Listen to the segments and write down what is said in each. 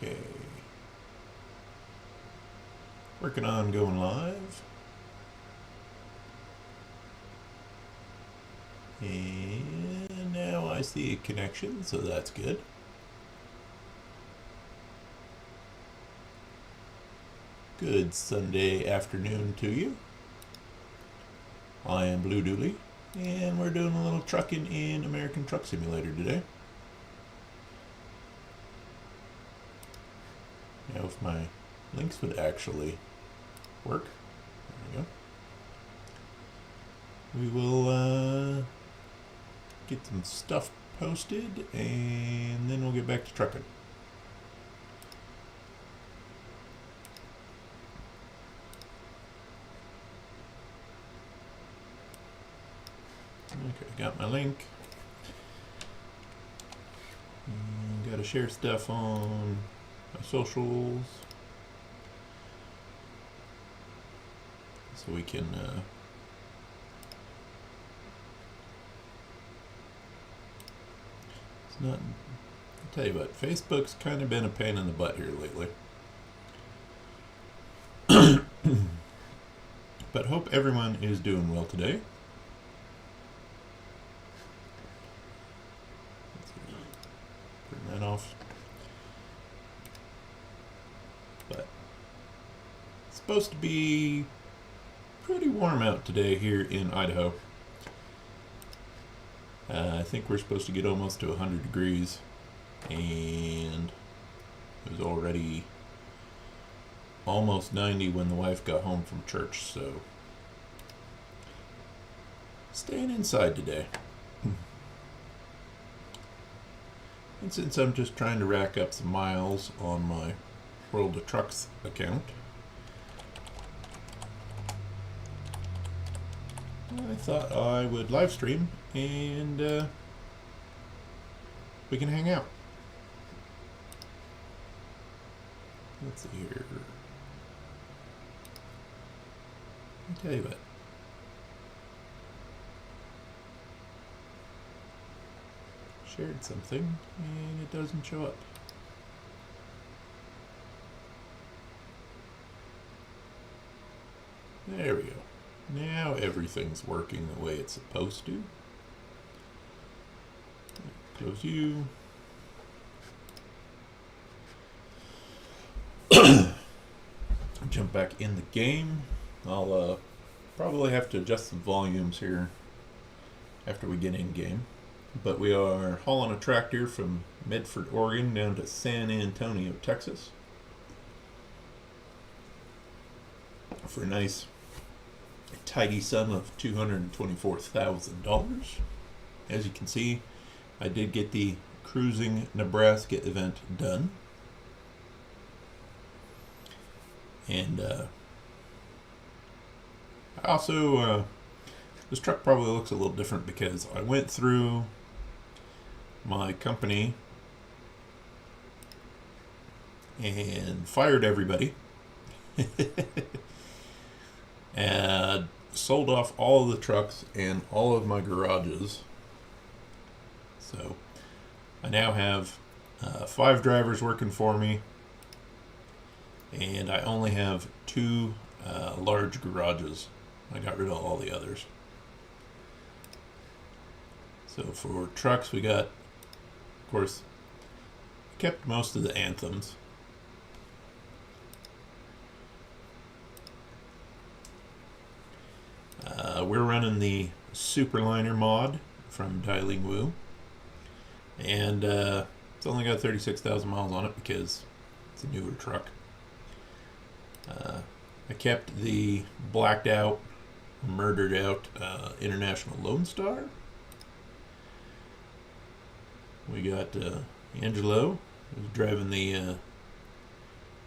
Okay. Working on going live. And now I see a connection, so that's good. Good Sunday afternoon to you. I am Blue Dooley, and we're doing a little trucking in American Truck Simulator today. Now if my links would actually work. There we go. We will get some stuff posted, and then we'll get back to trucking. Okay, got my link. Got to share stuff on my socials so we can it's not, I'll tell you what, Facebook's kind of been a pain in the butt here lately. But hope everyone is doing well today. Turn that off. But it's supposed to be pretty warm out today here in Idaho. I think we're supposed to get almost to 100 degrees, and it was already almost 90 when the wife got home from church, so staying inside today. And since I'm just trying to rack up some miles on my World of Trucks account, I thought I would live stream and we can hang out. Let's see here. I'll tell you what. Shared something and it doesn't show up. There we go. Now everything's working the way it's supposed to. Close you. Jump back in the game. I'll probably have to adjust the volumes here after we get in game. But we are hauling a tractor from Medford, Oregon down to San Antonio, Texas for a nice tidy sum of $224,000. As you can see, I did get the Cruising Nebraska event done. And I also, this truck probably looks a little different because I went through my company and fired everybody and sold off all of the trucks and all of my garages. So I now have 5 drivers working for me, and I only have 2 large garages. I got rid of all the others. So for trucks, we got, of course, kept most of the Anthems. We're running the Superliner mod from Dialing Woo, and it's only got 36,000 miles on it because it's a newer truck. I kept the blacked out, murdered out International Lone Star. We got Angelo, who's driving the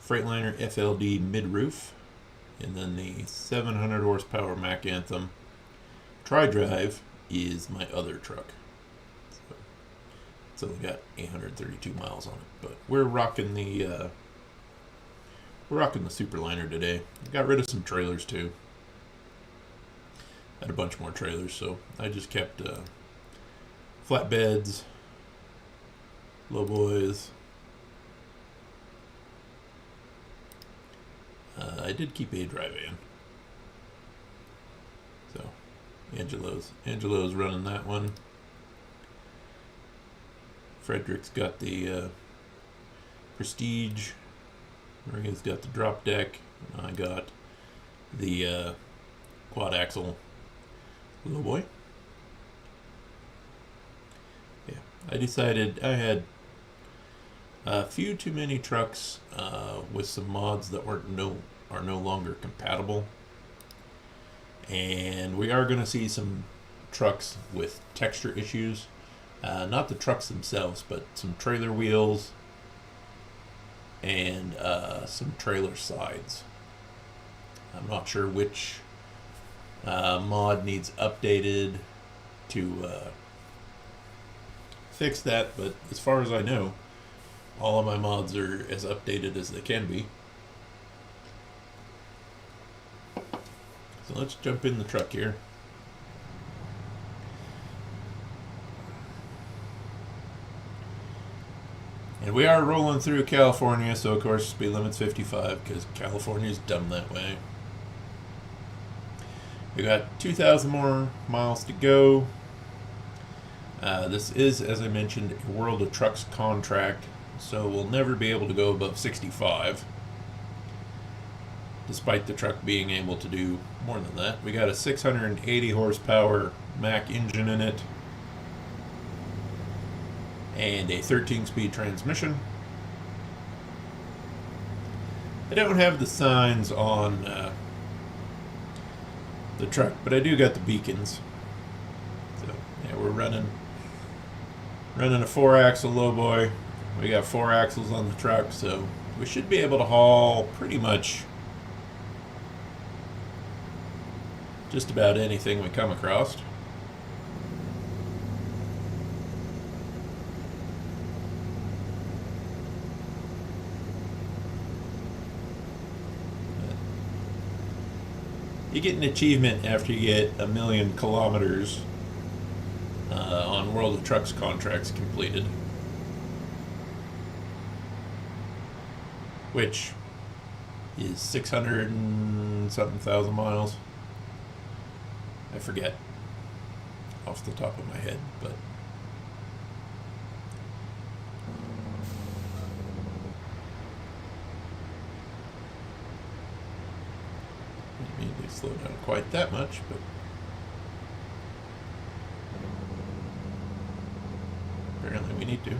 Freightliner FLD mid-roof, and then the 700 horsepower Mack Anthem Tri-Drive is my other truck. So it's only got 832 miles on it, but we're rocking the Superliner today. Got rid of some trailers too. Had a bunch more trailers, so I just kept flatbeds, lowboys, I did keep a dry van. So Angelo's running that one. Frederick's got the Prestige. Maria's got the drop deck. I got the quad axle little boy. Yeah, I decided I had a few too many trucks with some mods that are no longer compatible, and we are going to see some trucks with texture issues. Not the trucks themselves, but some trailer wheels and some trailer sides. I'm not sure which mod needs updated to fix that, but as far as I know, all of my mods are as updated as they can be. So let's jump in the truck here. And we are rolling through California, so of course speed limit's 55 because California's dumb that way. We got 2,000 more miles to go. This is, as I mentioned, a World of Trucks contract, so we'll never be able to go above 65, despite the truck being able to do more than that. We got a 680 horsepower Mack engine in it, and a 13-speed transmission. I don't have the signs on the truck, but I do got the beacons. So yeah, we're running a 4-axle lowboy. We got 4 axles on the truck, so we should be able to haul pretty much just about anything we come across. You get an achievement after you get 1,000,000 kilometers on World of Trucks contracts completed, which is 600 and something thousand miles. I forget off the top of my head, but they slow down quite that much, but apparently we need to.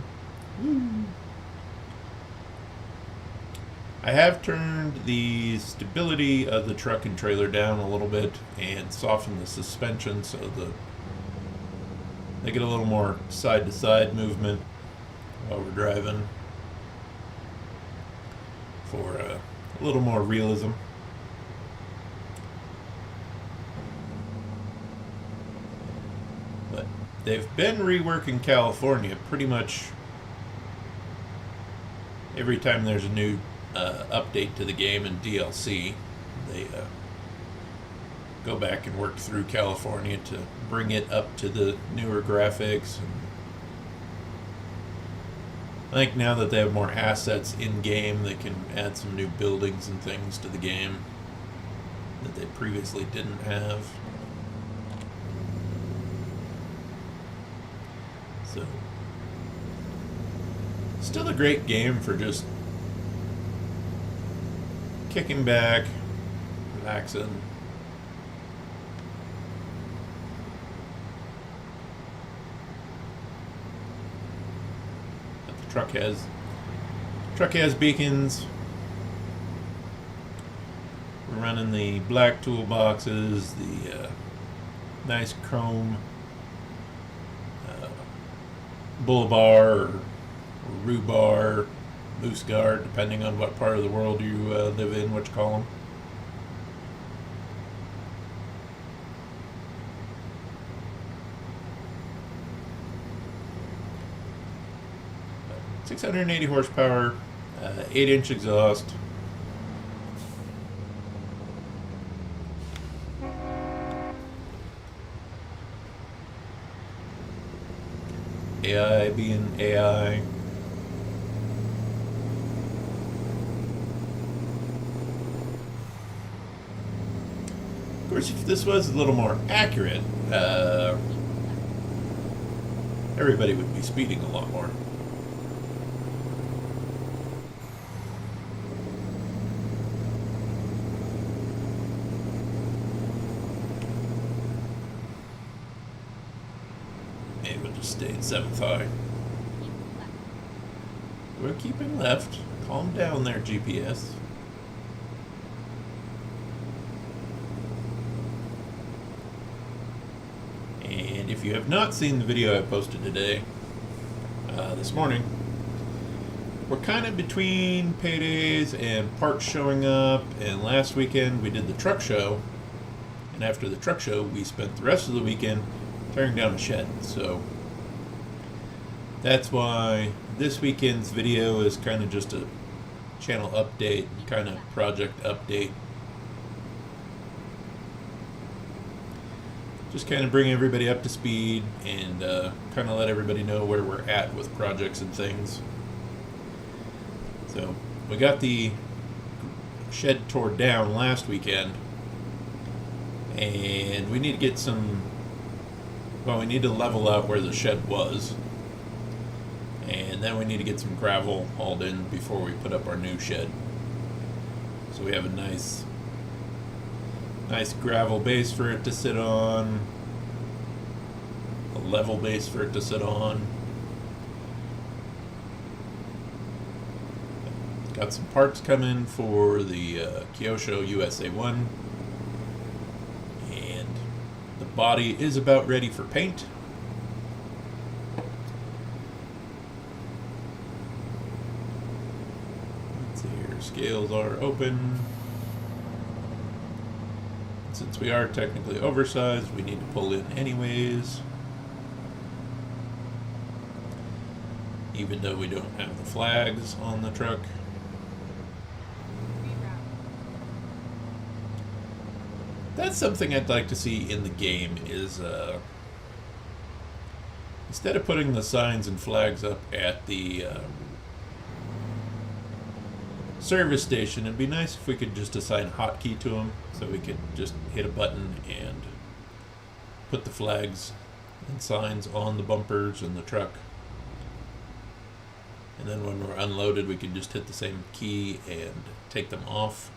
I have turned the stability of the truck and trailer down a little bit and softened the suspension so they get a little more side-to-side movement while we're driving for a little more realism. But they've been reworking California pretty much every time there's a new update to the game and DLC. They go back and work through California to bring it up to the newer graphics. And I think now that they have more assets in game, they can add some new buildings and things to the game that they previously didn't have. So, still a great game for just kicking back, relaxing. But the truck has beacons. We're running the black toolboxes, the nice chrome bull bar or roo bar, loose guard, depending on what part of the world you live in, which column. But 680 horsepower, 8-inch exhaust. AI being AI. course, if this was a little more accurate, everybody would be speeding a lot more. Maybe we'll just stay at 7th high. We're keeping left. Calm down there, GPS. And if you have not seen the video I posted today, this morning, we're kind of between paydays and parts showing up, and last weekend we did the truck show, and after the truck show we spent the rest of the weekend tearing down a shed. So that's why this weekend's video is kind of just a channel update, kind of project update. Just kind of bring everybody up to speed and kind of let everybody know where we're at with projects and things. So we got the shed tore down last weekend, and we need to get some, well, we need to level out where the shed was, and then we need to get some gravel hauled in before we put up our new shed. So we have a nice gravel base for it to sit on, a level base for it to sit on. Got some parts coming for the Kyosho USA 1, and the body is about ready for paint. Let's see here, scales are open. Since we are technically oversized, we need to pull in anyways. Even though we don't have the flags on the truck. That's something I'd like to see in the game is instead of putting the signs and flags up at the service station, it'd be nice if we could just assign hotkey to them, so we could just hit a button and put the flags and signs on the bumpers and the truck. And then when we're unloaded, we can just hit the same key and take them off.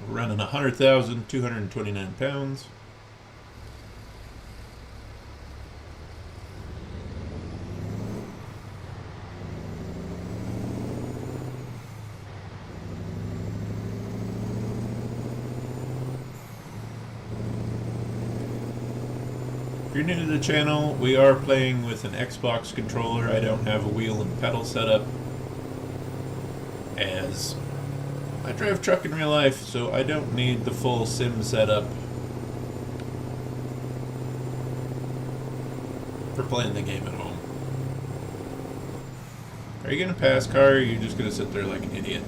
We're running 100,229 pounds. If you're new to the channel, we are playing with an Xbox controller. I don't have a wheel and pedal setup, as I drive truck in real life, so I don't need the full sim setup for playing the game at home. Are you going to pass, car, or are you just going to sit there like an idiot?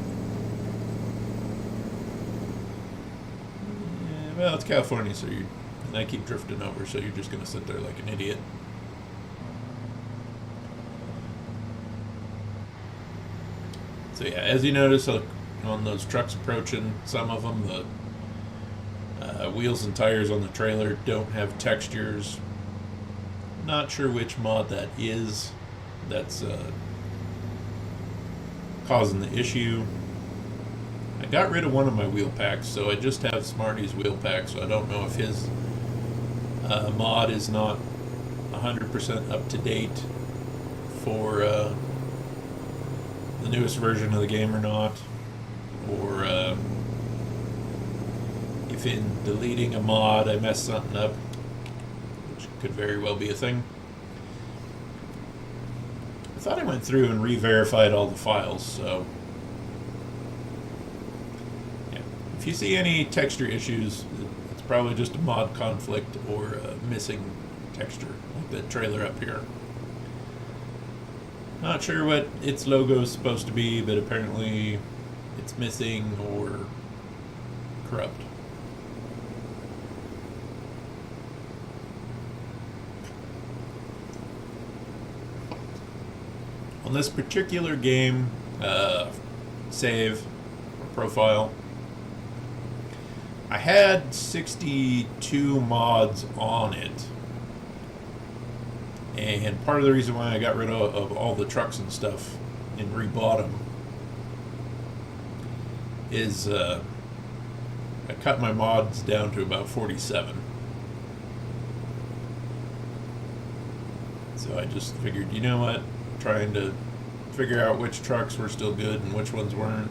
Yeah, well, it's California, so you and I keep drifting over, so you're just going to sit there like an idiot. So yeah, as you notice on those trucks approaching, some of them, the wheels and tires on the trailer don't have textures. Not sure which mod that is that's causing the issue. I got rid of one of my wheel packs, so I just have Smarty's wheel pack, so I don't know if his mod is not 100% up to date for the newest version of the game or not, or if in deleting a mod I messed something up, which could very well be a thing. I thought I went through and re-verified all the files, so yeah. If you see any texture issues, it's probably just a mod conflict or a missing texture, like the trailer up here. Not sure what its logo is supposed to be, but apparently it's missing or corrupt. On this particular game, save or profile, I had 62 mods on it. And part of the reason why I got rid of all the trucks and stuff and rebought them is I cut my mods down to about 47. So I just figured, you know what, trying to figure out which trucks were still good and which ones weren't.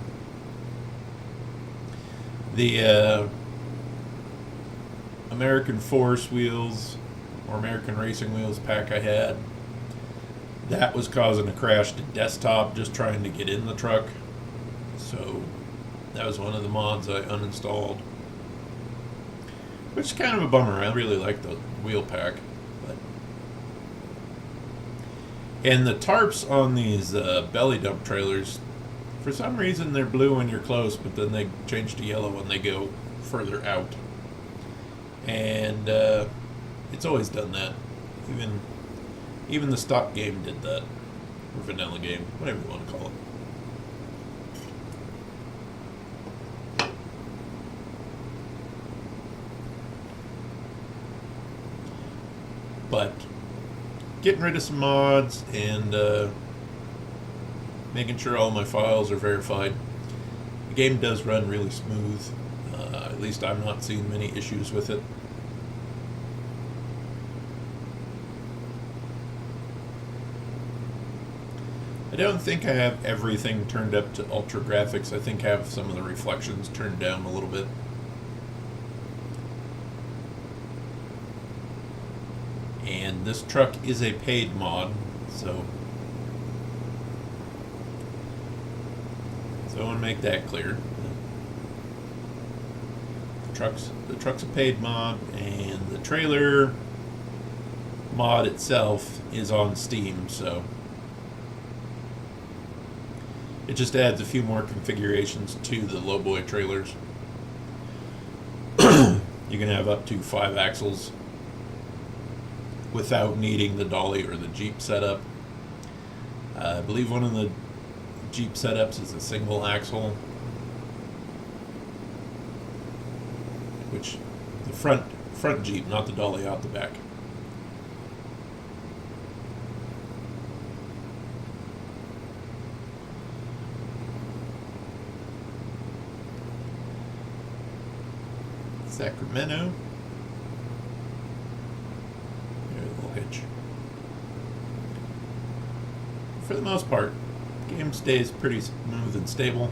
The American Force wheels or American Racing wheels pack I had, that was causing a crash to desktop just trying to get in the truck. So that was one of the mods I uninstalled, which is kind of a bummer. I really like the wheel pack. And the tarps on these belly dump trailers, for some reason they're blue when you're close, but then they change to yellow when they go further out. And it's always done that. Even the stock game did that. Or vanilla game, whatever you want to call it. But getting rid of some mods and making sure all my files are verified. The game does run really smooth. At least I'm not seeing many issues with it. I don't think I have everything turned up to ultra graphics. I think I have some of the reflections turned down a little bit. And this truck is a paid mod, so I want to make that clear. The truck's a paid mod, and the trailer mod itself is on Steam, so it just adds a few more configurations to the lowboy trailers. You can have up to 5 axles without needing the dolly or the Jeep setup. I believe one of the Jeep setups is a single axle, which the front Jeep, not the dolly out the back. Sacramento. Hitch. For the most part, the game stays pretty smooth and stable.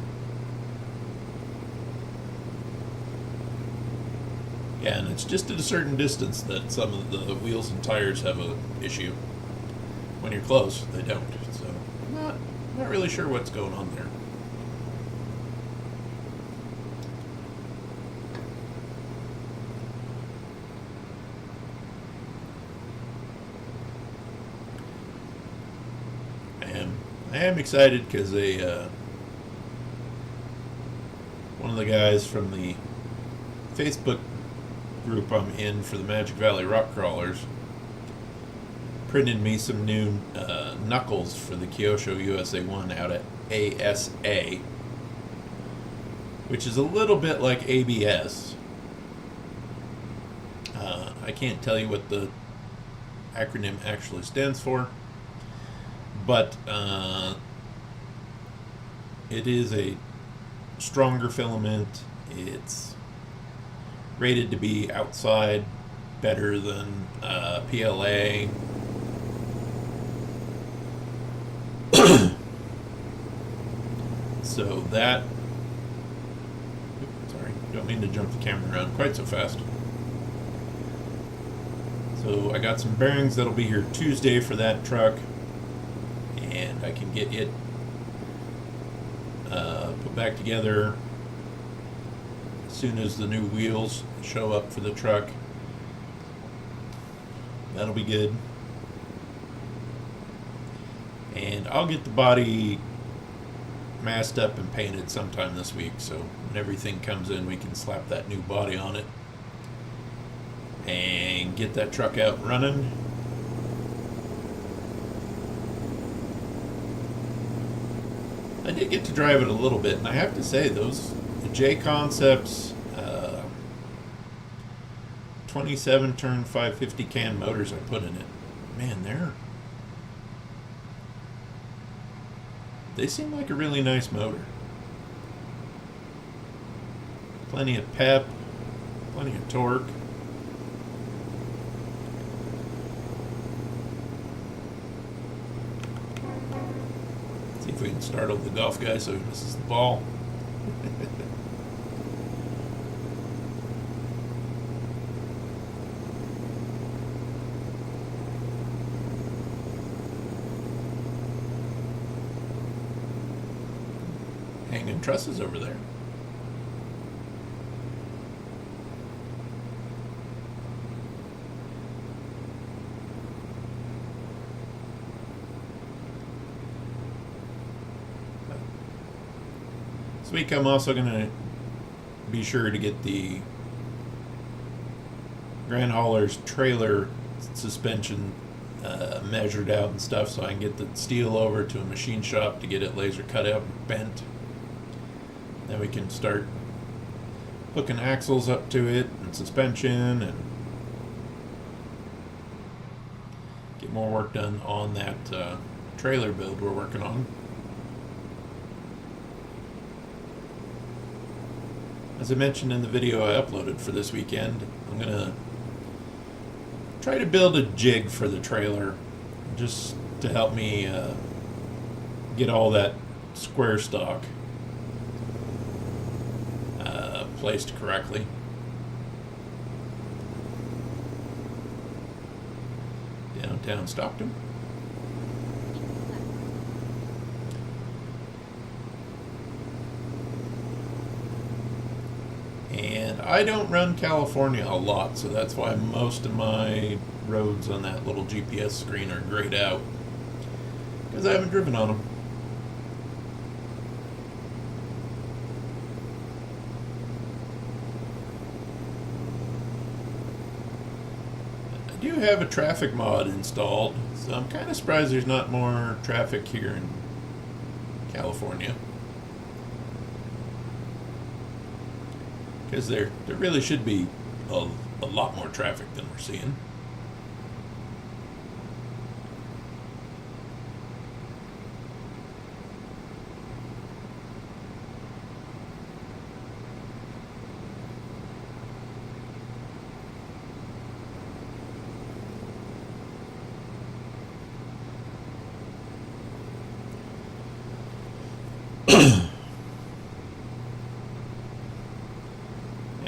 Yeah, and it's just at a certain distance that some of the wheels and tires have an issue. When you're close, they don't. So I'm not really sure what's going on there. I am excited because one of the guys from the Facebook group I'm in for the Magic Valley Rock Crawlers printed me some new knuckles for the Kyosho USA 1 out at ASA, which is a little bit like ABS. I can't tell you what the acronym actually stands for, but it is a stronger filament. It's rated to be outside better than PLA. So that, sorry, don't mean to jump the camera around quite so fast. So I got some bearings that'll be here Tuesday for that truck, and I can get it put back together as soon as the new wheels show up for the truck. That'll be good. And I'll get the body masked up and painted sometime this week, so when everything comes in, we can slap that new body on it and get that truck out running. I did get to drive it a little bit, and I have to say, the J Concepts 27 turn 550 can motors I put in it. Man, they seem like a really nice motor. Plenty of pep, plenty of torque. See if we can startle the golf guy so he misses the ball. Hanging trusses over there. This week I'm also going to be sure to get the Grand Hauler's trailer suspension measured out and stuff, so I can get the steel over to a machine shop to get it laser cut out and bent. Then we can start hooking axles up to it and suspension and get more work done on that trailer build we're working on. As I mentioned in the video I uploaded for this weekend, I'm going to try to build a jig for the trailer just to help me get all that square stock placed correctly. Downtown Stockton. And I don't run California a lot, so that's why most of my roads on that little GPS screen are grayed out, because I haven't driven on them. I do have a traffic mod installed, so I'm kind of surprised there's not more traffic here in California. Because there really should be a lot more traffic than we're seeing.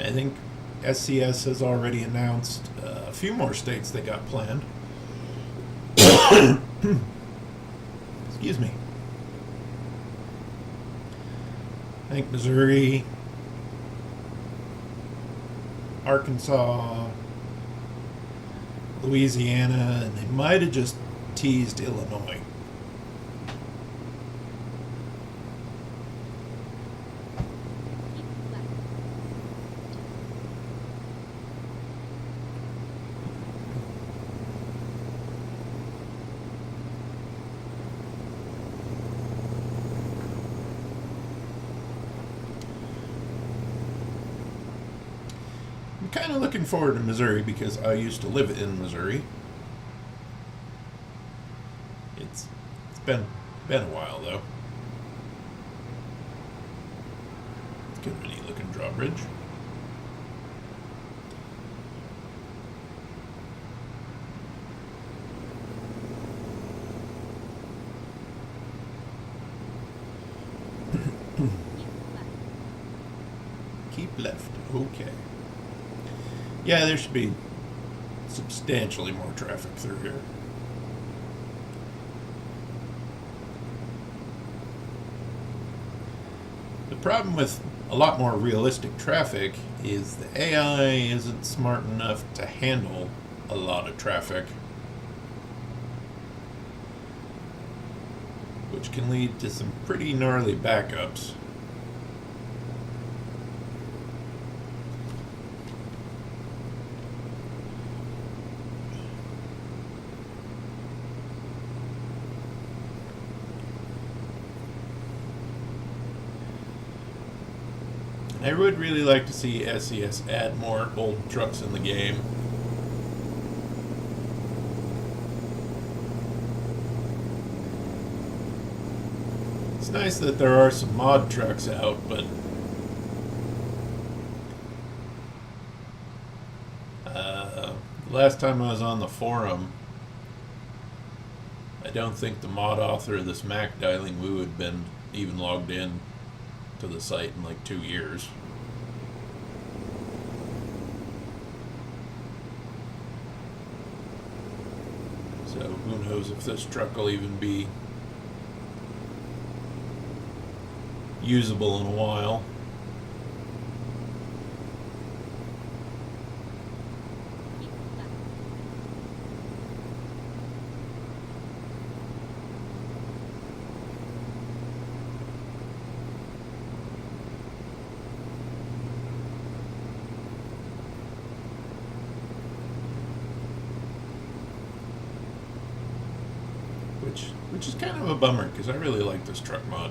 I think SCS has already announced a few more states they got planned. Excuse me. I think Missouri, Arkansas, Louisiana, and they might have just teased Illinois. I'm kind of looking forward to Missouri because I used to live in Missouri. It's been a while though. It's kind of a neat looking drawbridge. Keep left. Okay. Yeah, there should be substantially more traffic through here. The problem with a lot more realistic traffic is the AI isn't smart enough to handle a lot of traffic, which can lead to some pretty gnarly backups. I would really like to see SES add more old trucks in the game. It's nice that there are some mod trucks out, but last time I was on the forum, I don't think the mod author of this Mac Dialing Woo had been even logged in to the site in like 2 years. So who knows if this truck will even be usable in a while. Which is kind of a bummer because I really like this truck mod.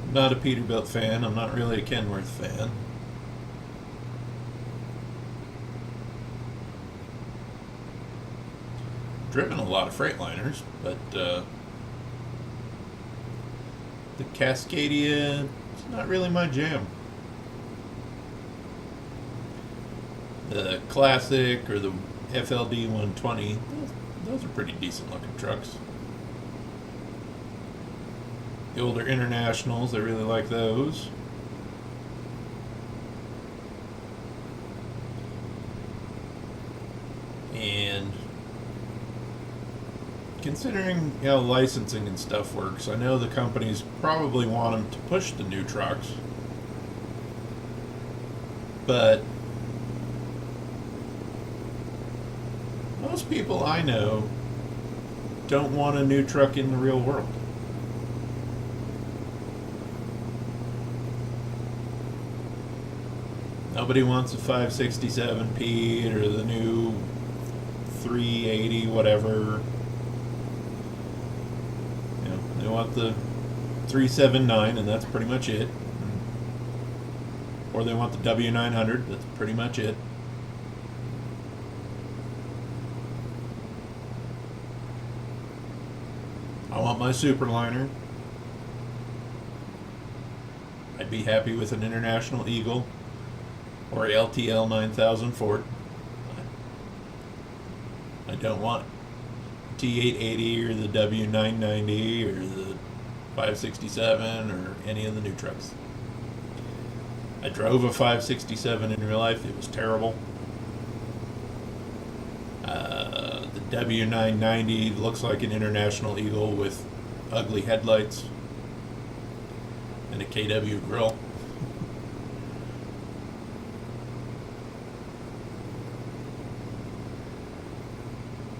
I'm not a Peterbilt fan. I'm not really a Kenworth fan. Driven a lot of Freightliners, but the Cascadia is not really my jam. The Classic or the FLD 120, those are pretty decent looking trucks. The older Internationals, I really like those. And considering how licensing and stuff works, I know the companies probably want them to push the new trucks, but most people I know don't want a new truck in the real world. Nobody wants a 567P or the new 380 whatever. You know, they want the 379 and that's pretty much it. Or they want the W900, that's pretty much it. I want my Superliner. I'd be happy with an International Eagle or a LTL 9000 Ford. I don't want T880 or the W990 or the 567 or any of the new trucks. I drove a 567 in real life. It was terrible. The W990 looks like an International Eagle with ugly headlights and a KW grill.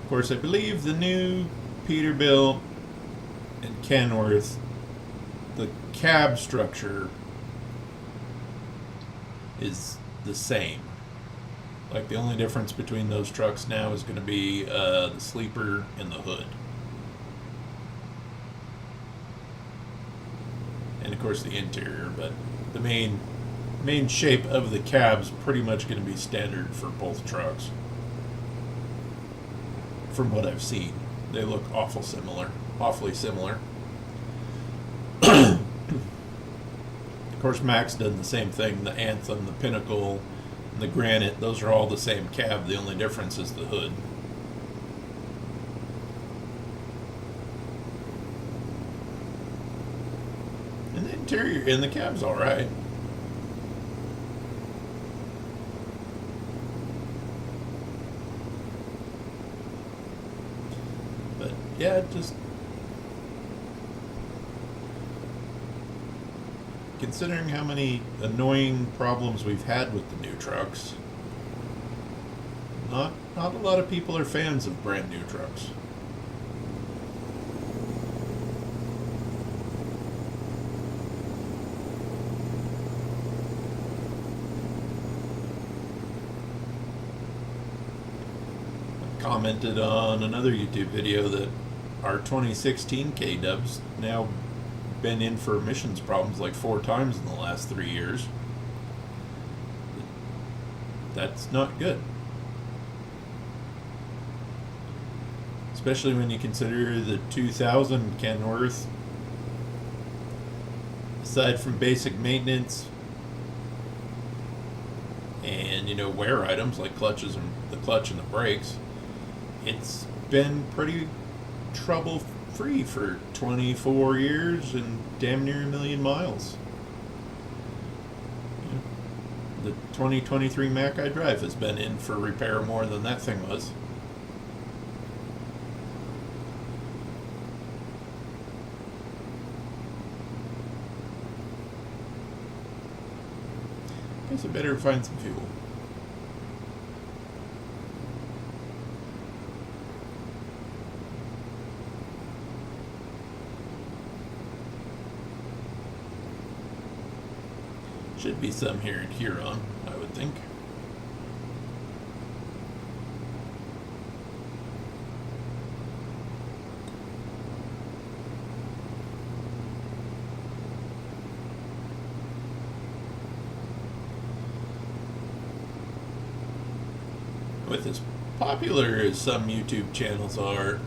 Of course, I believe the new Peterbilt and Kenworth, the cab structure is the same. Like, the only difference between those trucks now is going to be the sleeper and the hood. And of course the interior, but the main shape of the cab's pretty much going to be standard for both trucks. From what I've seen, they look awfully similar. Of course, Mac's done the same thing. The Anthem, the Pinnacle, and the Granite, those are all the same cab. The only difference is the hood. And the interior in the cab's all right. But yeah, just considering how many annoying problems we've had with the new trucks, not a lot of people are fans of brand new trucks. I commented on another YouTube video that our 2016 K-Dub's now been in for emissions problems like 4 times in the last 3 years. That's not good. Especially when you consider the 2000 Kenworth, aside from basic maintenance and wear items like clutches and the clutch and the brakes, it's been pretty trouble free for 24 years and damn near 1,000,000 miles. The 2023 Mac I drive has been in for repair more than that thing was. Guess I better find some fuel. Should be some here in Huron, I would think. With as popular as some YouTube channels are,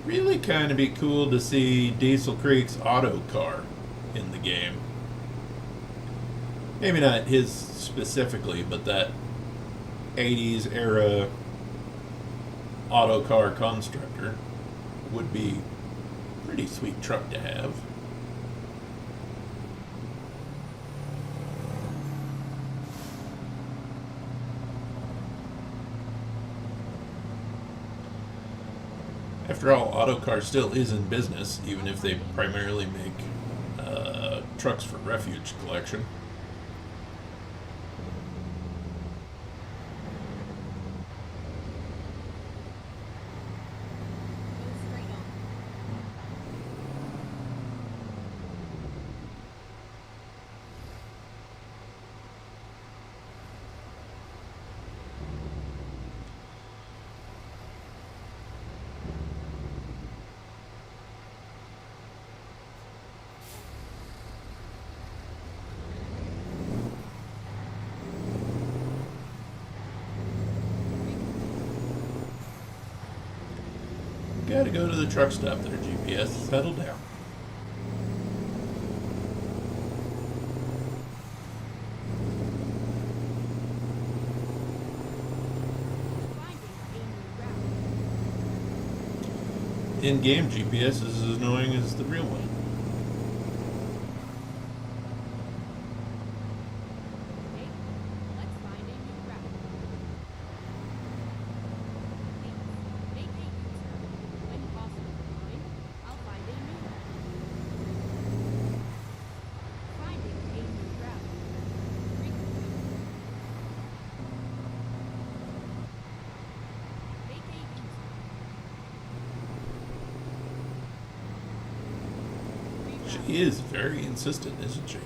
really kind of be cool to see Diesel Creek's auto car in the game. Maybe not his specifically, but that 80s era auto car constructor would be a pretty sweet truck to have. After all, Autocar still is in business, even if they primarily make trucks for refuge collection. Gotta go to the truck stop there, GPS. Settle down. In-game GPS is as annoying as the real one. She is very insistent, isn't she?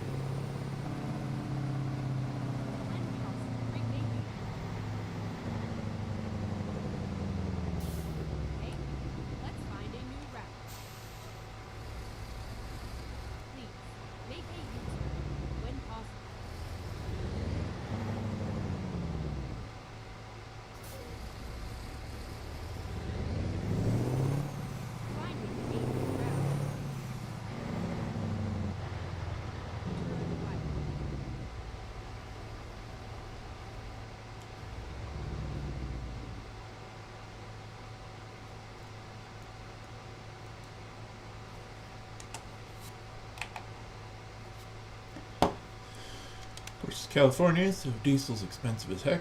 Of course, it's California, so diesel's expensive as heck.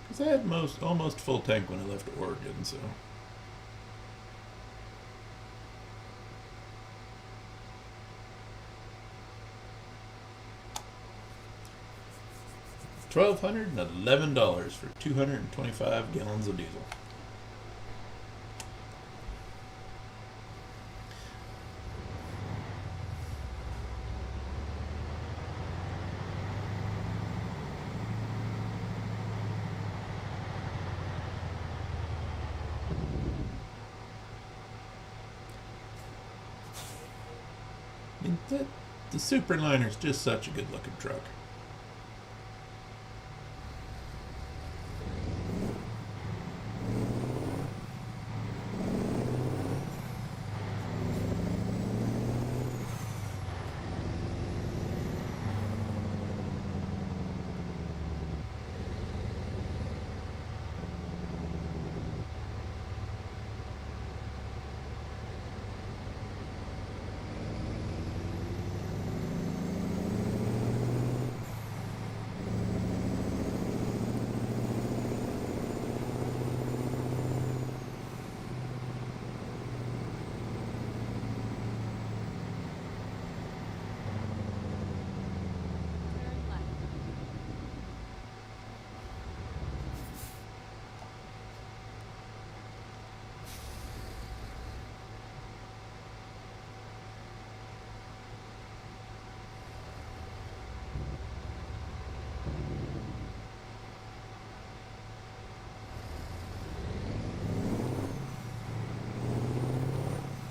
Because I had almost full tank when I left Oregon, so. $1,211 for 225 gallons of diesel. And the Superliner is just such a good looking truck.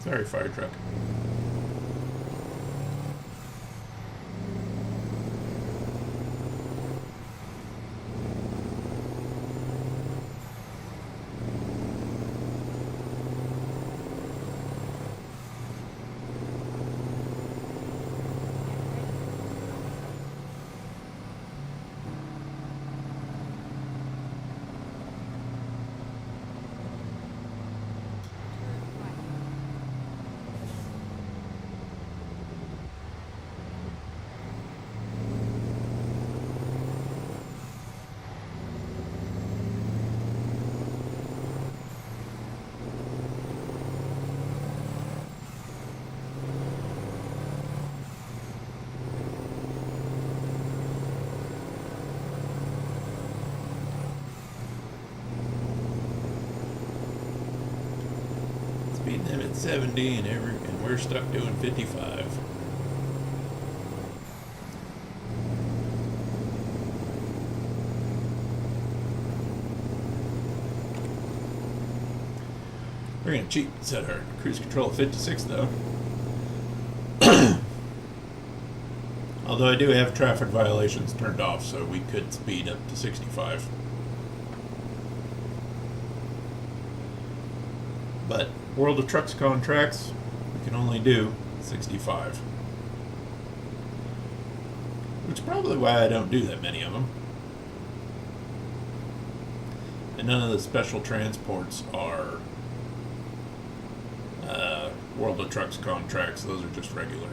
Sorry, fire truck. Speeding them at 70 and we're stuck doing 55. We're gonna cheat and set our cruise control at 56 though. Although I do have traffic violations turned off, so we could speed up to 65. But World of Trucks contracts, we can only do 65. Which is probably why I don't do that many of them. And none of the special transports are World of Trucks contracts. Those are just regular.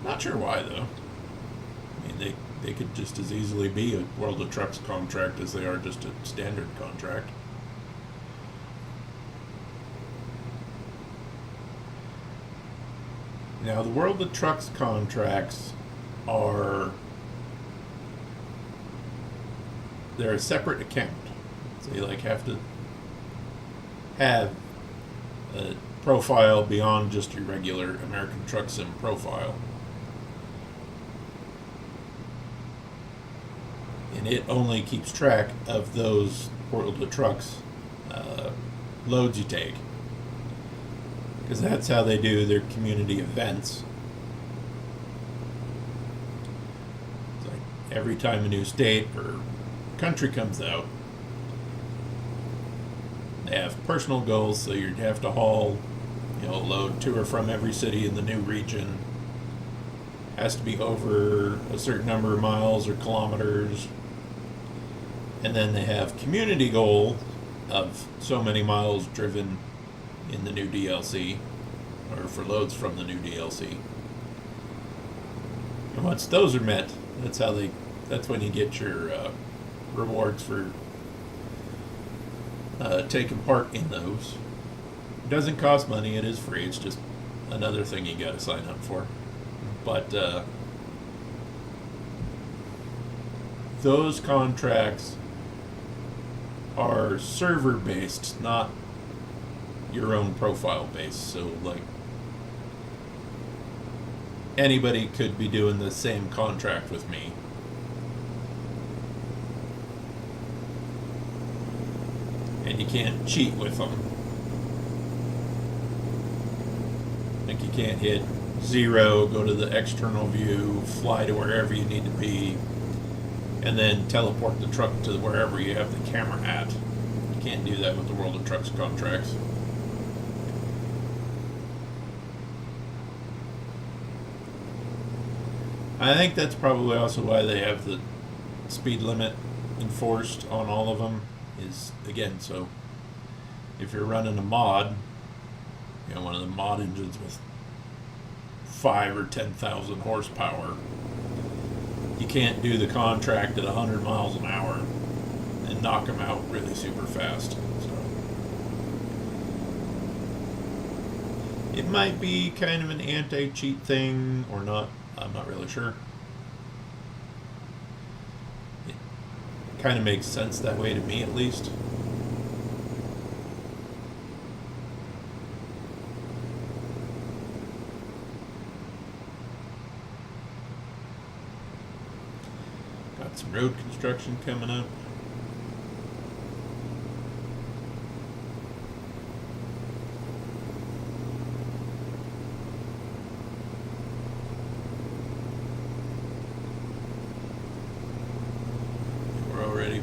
Not sure why though. I mean, they could just as easily be a World of Trucks contract as they are just a standard contract. Now, the World of Trucks contracts they're a separate account. So you have to have a profile beyond just your regular American Truck Sim profile. And it only keeps track of those World of Trucks loads you take. Because that's how they do their community events. It's like every time a new state or country comes out, they have personal goals, so you'd have to haul, load to or from every city in the new region. Has to be over a certain number of miles or kilometers. And then they have community goal of so many miles driven in the new DLC, or for loads from the new DLC. And once those are met, that's when you get your rewards for taking part in those. It doesn't cost money, it is free, it's just another thing you gotta sign up for. But those contracts are server based, not your own profile based. So anybody could be doing the same contract with me. and you can't cheat with them. Like you can't hit 0, go to the external view, fly to wherever you need to be, and then teleport the truck to wherever you have the camera at. You can't do that with the World of Trucks contracts. I think that's probably also why they have the speed limit enforced on all of them, is again, so if you're running a mod, you know, one of the mod engines with 5 or 10,000 horsepower, you can't do the contract at 100 miles an hour and knock them out really super fast. So it might be kind of an anti-cheat thing or not. I'm not really sure. It kind of makes sense that way to me, at least. Got some road construction coming up.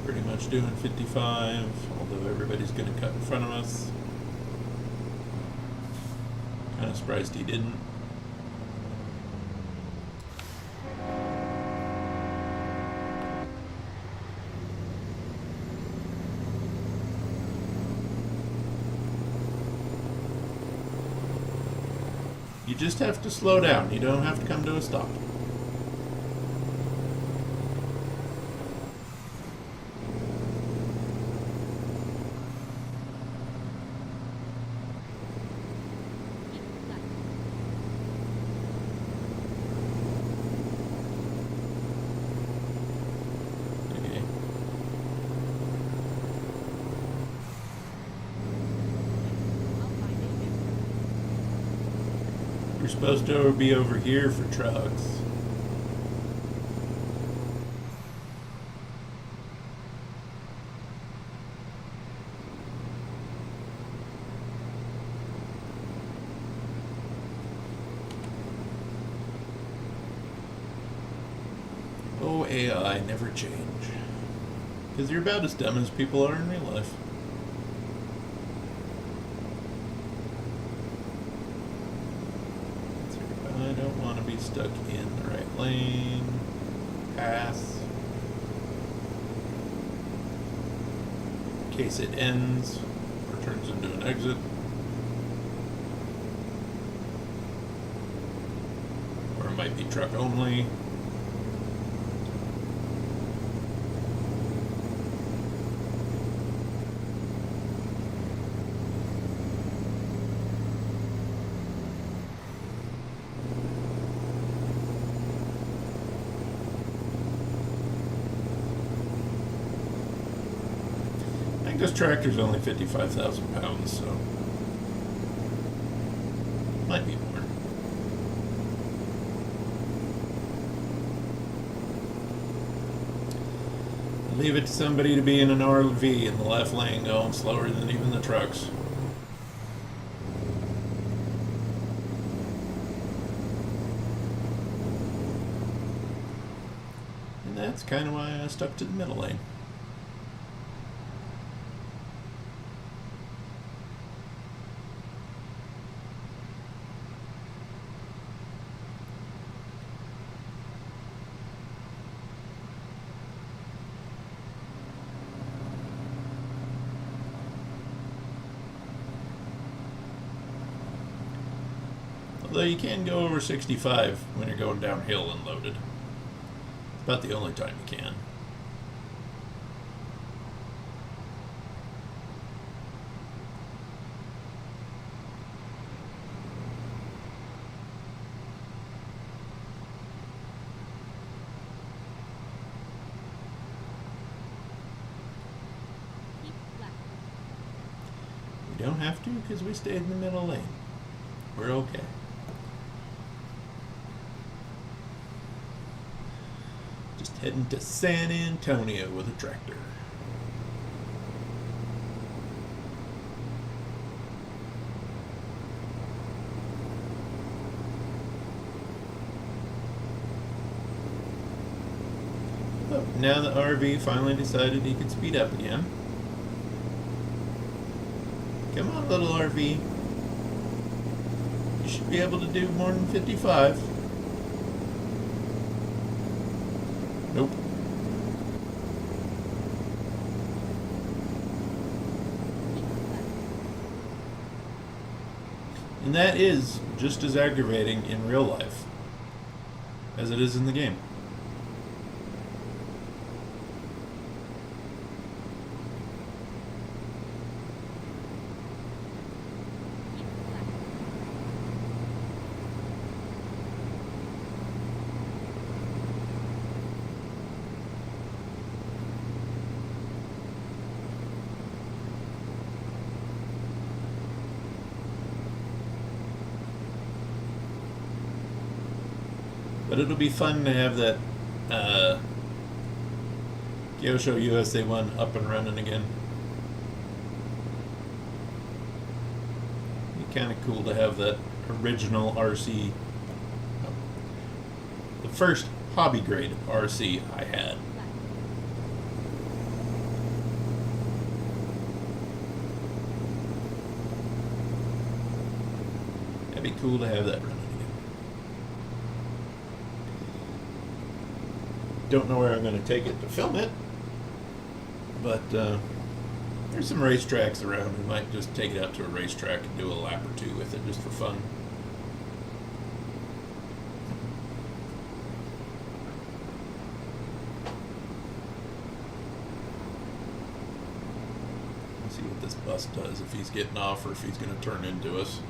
Pretty much doing 55, although everybody's going to cut in front of us. Kind of surprised he didn't. You just have to slow down. You don't have to come to a stop. You're supposed to be over here for trucks. Oh, AI, never change. Because you're about as dumb as people are in real life. I don't want to be stuck in the right lane. Pass. In case it ends or turns into an exit. Or it might be truck only. This tractor's only 55,000 pounds, so might be more. Leave it to somebody to be in an RV in the left lane going slower than even the trucks. And that's kind of why I stuck to the middle lane. Although you can go over 65 when you're going downhill and loaded. It's about the only time you can. We don't have to because we stayed in the middle lane. We're okay. Just heading to San Antonio with a tractor. Oh, now the RV finally decided he could speed up again. Come on, little RV. You should be able to do more than 55. Nope. And that is just as aggravating in real life as it is in the game. But it'll be fun to have that Kyosho USA 1 up and running again. Be kind of cool to have that original RC, the first hobby grade RC I had. That'd be cool to have that running again. Don't know where I'm going to take it to film it, but there's some racetracks around. We might just take it out to a racetrack and do a lap or two with it just for fun. Let's see what this bus does, if he's getting off or if he's going to turn into us.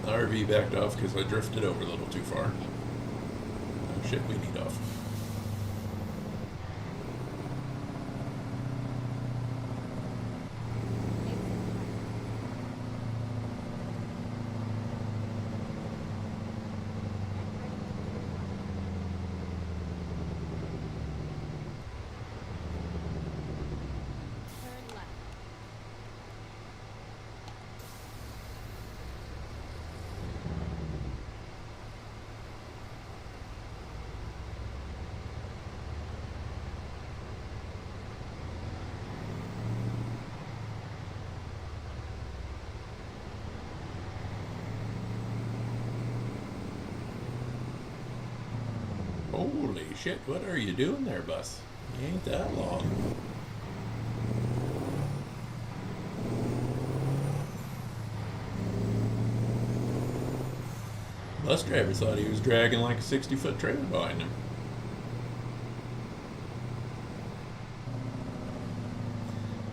The RV backed off because I drifted over a little too far. Oh shit, we need off. Holy shit, what are you doing there, bus? You ain't that long. Bus driver thought he was dragging like a 60-foot trailer behind him.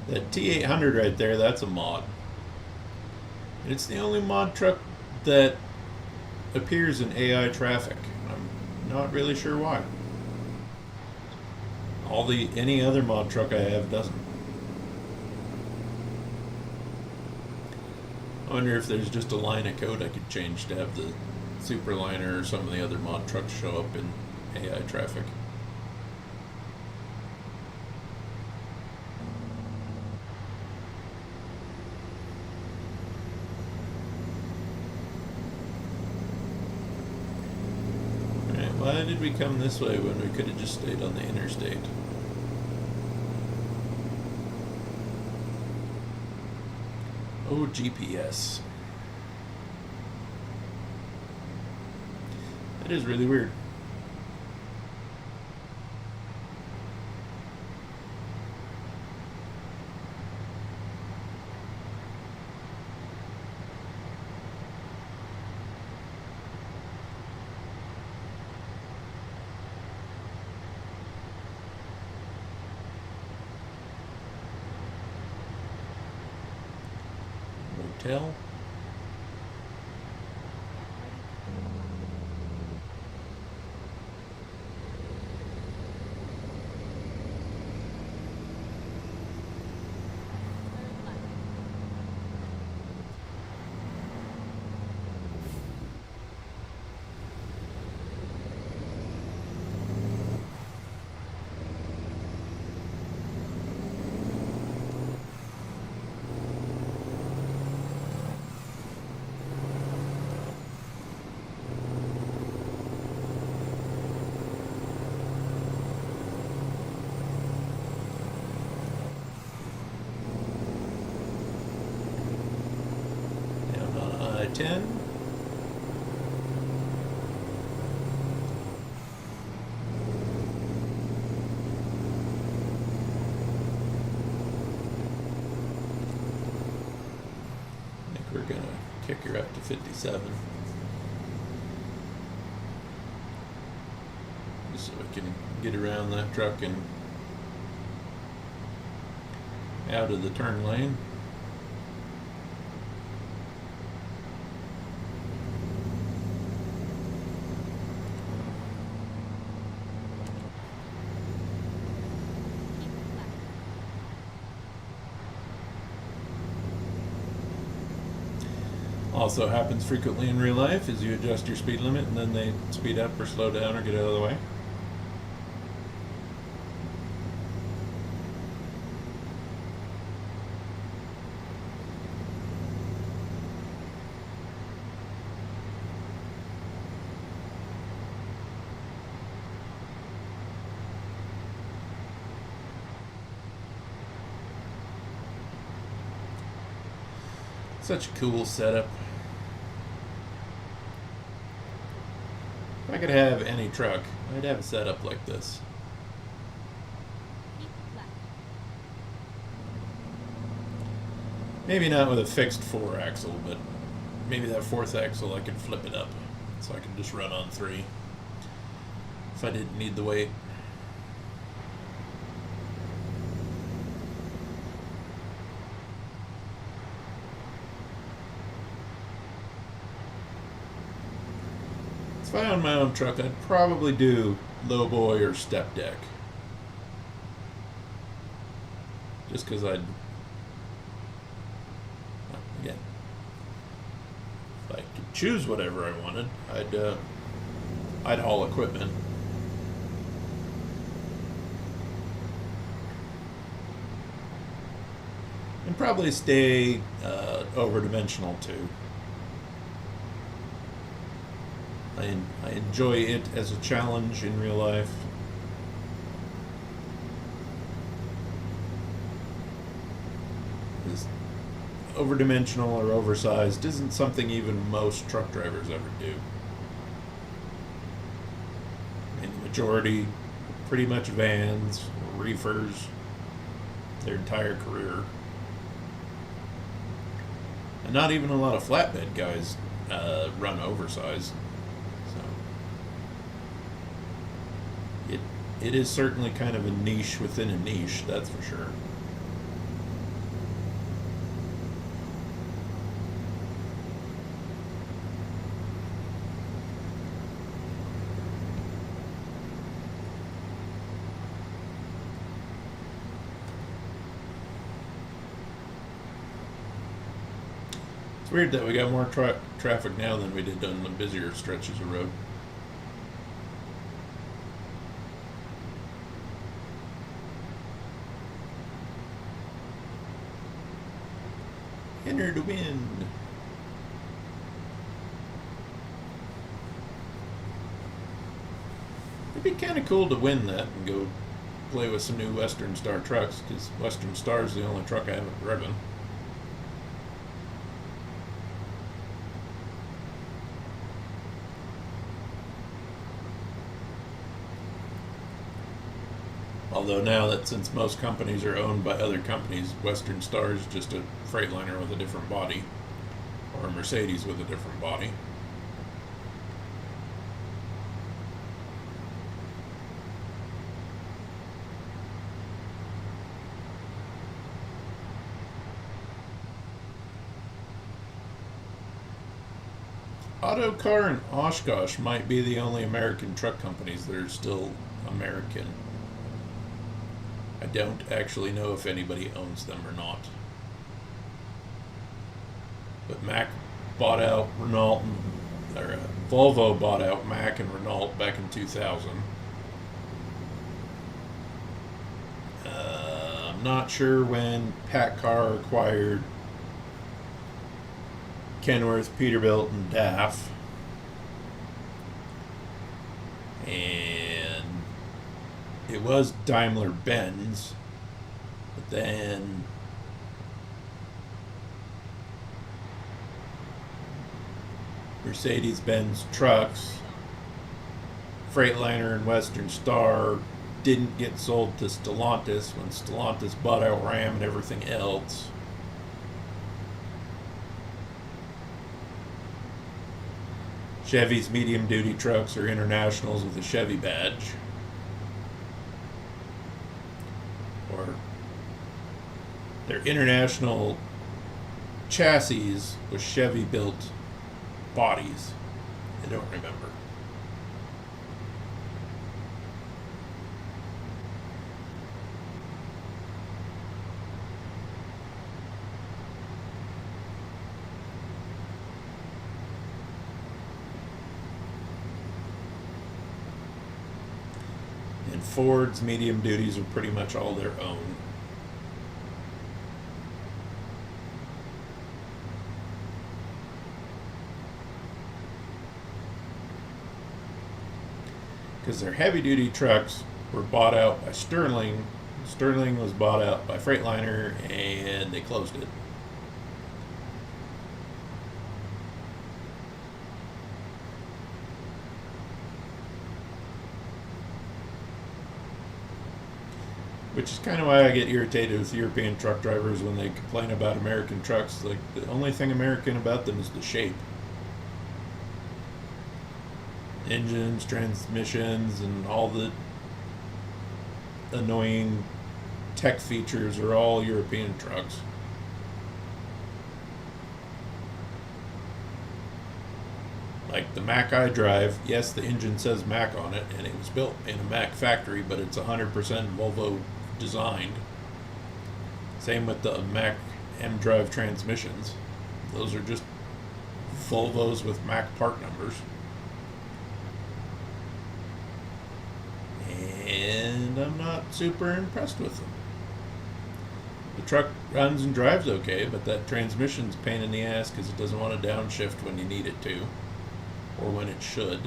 That T800 right there, that's a mod. And it's the only mod truck that appears in AI traffic. I'm not really sure why. Any other mod truck I have doesn't. I wonder if there's just a line of code I could change to have the Superliner or some of the other mod trucks show up in AI traffic. Alright, why did we come this way when we could have just stayed on the interstate? Oh, GPS. It is really weird. Motel. 10. I think we're going to kick her up to 57. Just so we can get around that truck and out of the turn lane. Also happens frequently in real life is you adjust your speed limit and then they speed up or slow down or get out of the way. Such a cool setup. If I could have any truck, I'd have a setup like this. Maybe not with a fixed 4-axle, but maybe that 4th axle I could flip it up so I could just run on 3 if I didn't need the weight. If I owned my own truck, I'd probably do lowboy or step deck. Just because again, if I could choose whatever I wanted, I'd haul equipment. And probably stay over-dimensional too. I enjoy it as a challenge in real life. Over-dimensional or oversized isn't something even most truck drivers ever do. I mean, the majority, pretty much vans, reefers, their entire career. And not even a lot of flatbed guys run oversized. It is certainly kind of a niche within a niche, that's for sure. It's weird that we got more traffic now than we did on the busier stretches of road. Enter the wind. It'd be kind of cool to win that and go play with some new Western Star trucks, because Western Star is the only truck I haven't driven. Although now that since most companies are owned by other companies, Western Star is just a Freightliner with a different body, or a Mercedes with a different body. Autocar and Oshkosh might be the only American truck companies that are still American. I don't actually know if anybody owns them or not. But Mack bought out Renault, or Volvo bought out Mack and Renault back in 2000. I'm not sure when PACCAR acquired Kenworth, Peterbilt, and DAF. And it was Daimler-Benz, but then Mercedes-Benz trucks, Freightliner and Western Star, didn't get sold to Stellantis when Stellantis bought out Ram and everything else. Chevy's medium-duty trucks are internationals with a Chevy badge. Or they're international chassis with Chevy-built bodies. I don't remember. And Ford's medium duties are pretty much all their own. Because their heavy duty trucks were bought out by Sterling. Sterling was bought out by Freightliner and they closed it. Which is kind of why I get irritated with European truck drivers when they complain about American trucks. Like, the only thing American about them is the shape. Engines, transmissions, and all the annoying tech features are all European trucks. Like the Mack I drive, yes, the engine says Mack on it, and it was built in a Mack factory, but it's 100% Volvo designed. Same with the Mack M-Drive transmissions. Those are just Volvos with Mack part numbers. And I'm not super impressed with them. The truck runs and drives okay, but that transmission's a pain in the ass because it doesn't want to downshift when you need it to, or when it should.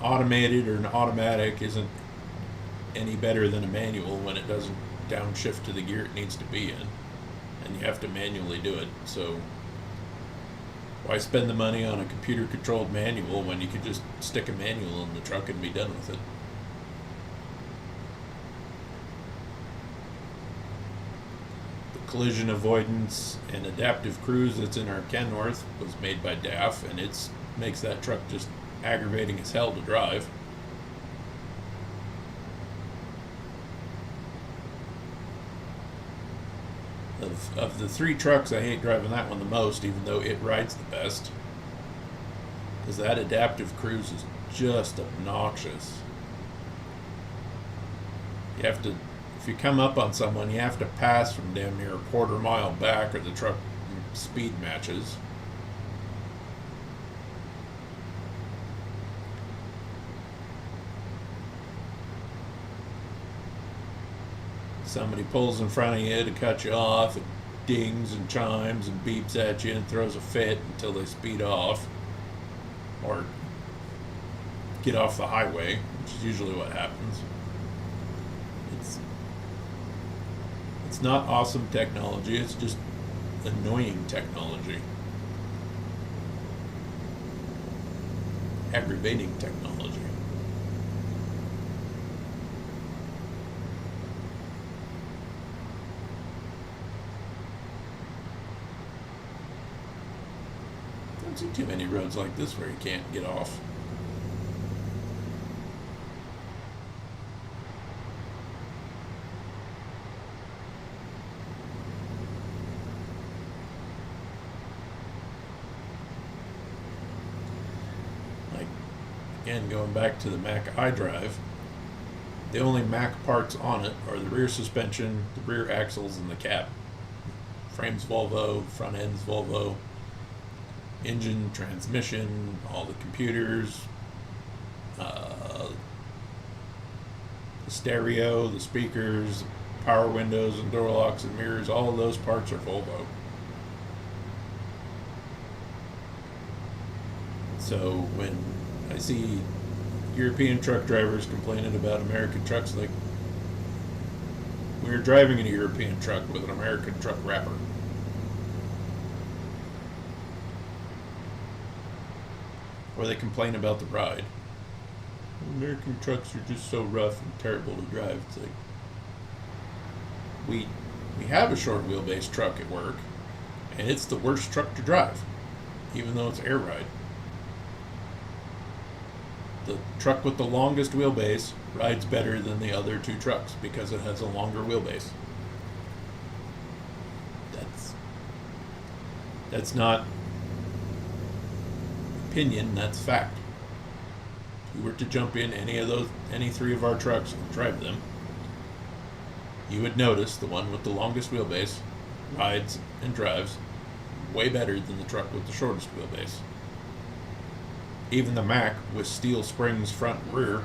Automated or an automatic isn't any better than a manual when it doesn't downshift to the gear it needs to be in, and you have to manually do it. So why spend the money on a computer controlled manual when you could just stick a manual in the truck and be done with it? The collision avoidance and adaptive cruise that's in our Kenworth was made by DAF, and it makes that truck just aggravating as hell to drive. Of the three trucks, I hate driving that one the most, even though it rides the best. Because that adaptive cruise is just obnoxious. You have to, if you come up on someone, you have to pass from damn near a quarter mile back or the truck speed matches. Somebody pulls in front of you to cut you off, it dings and chimes and beeps at you and throws a fit until they speed off or get off the highway, which is usually what happens. It's not awesome technology, it's just annoying technology. Aggravating technology. I don't see too many roads like this where you can't get off. Like, again, going back to the Mack I drive, the only Mack parts on it are the rear suspension, the rear axles, and the cab. Frame's Volvo, front end's Volvo. Engine, transmission, all the computers, the stereo, the speakers, power windows and door locks and mirrors, all of those parts are Volvo. So when I see European truck drivers complaining about American trucks, like, we were driving in a European truck with an American truck wrapper. Or they complain about the ride. American trucks are just so rough and terrible to drive. It's like, we have a short wheelbase truck at work, and it's the worst truck to drive, even though it's air ride. The truck with the longest wheelbase rides better than the other two trucks because it has a longer wheelbase. That's not opinion, that's fact. If you were to jump in any three of our trucks and drive them, you would notice the one with the longest wheelbase rides and drives way better than the truck with the shortest wheelbase. Even the Mack with steel springs front and rear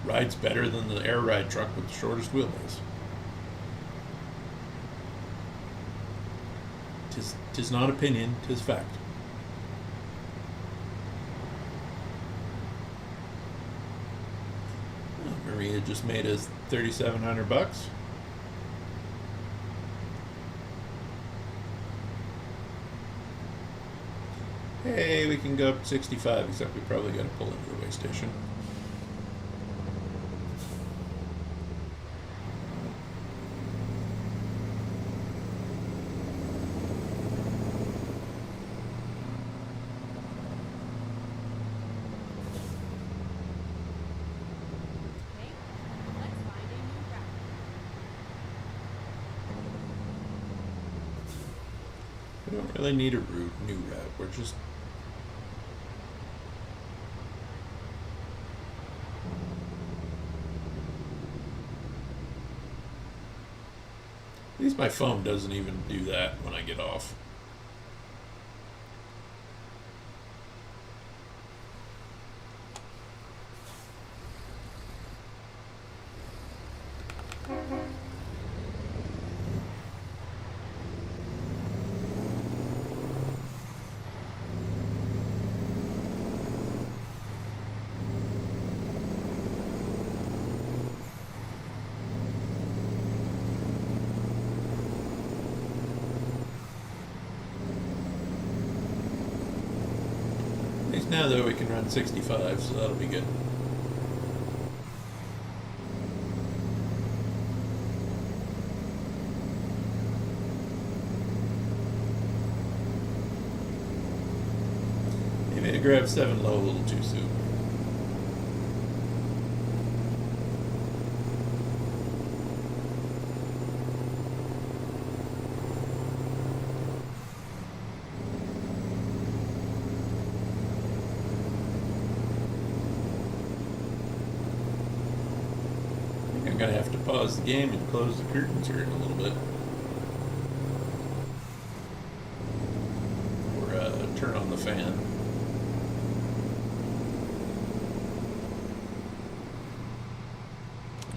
rides better than the air ride truck with the shortest wheelbase. Tis not opinion, tis fact. Well, Maria just made us $3,700. Hey, we can go up to 65, except we probably got to pull into the way station. We don't really need a new route. We're just at least my phone doesn't even do that when I get off. Now though we can run 65, so that'll be good. Maybe I grabbed 7 low a little too soon. I'm going to have to pause the game and close the curtains here in a little bit. Or turn on the fan.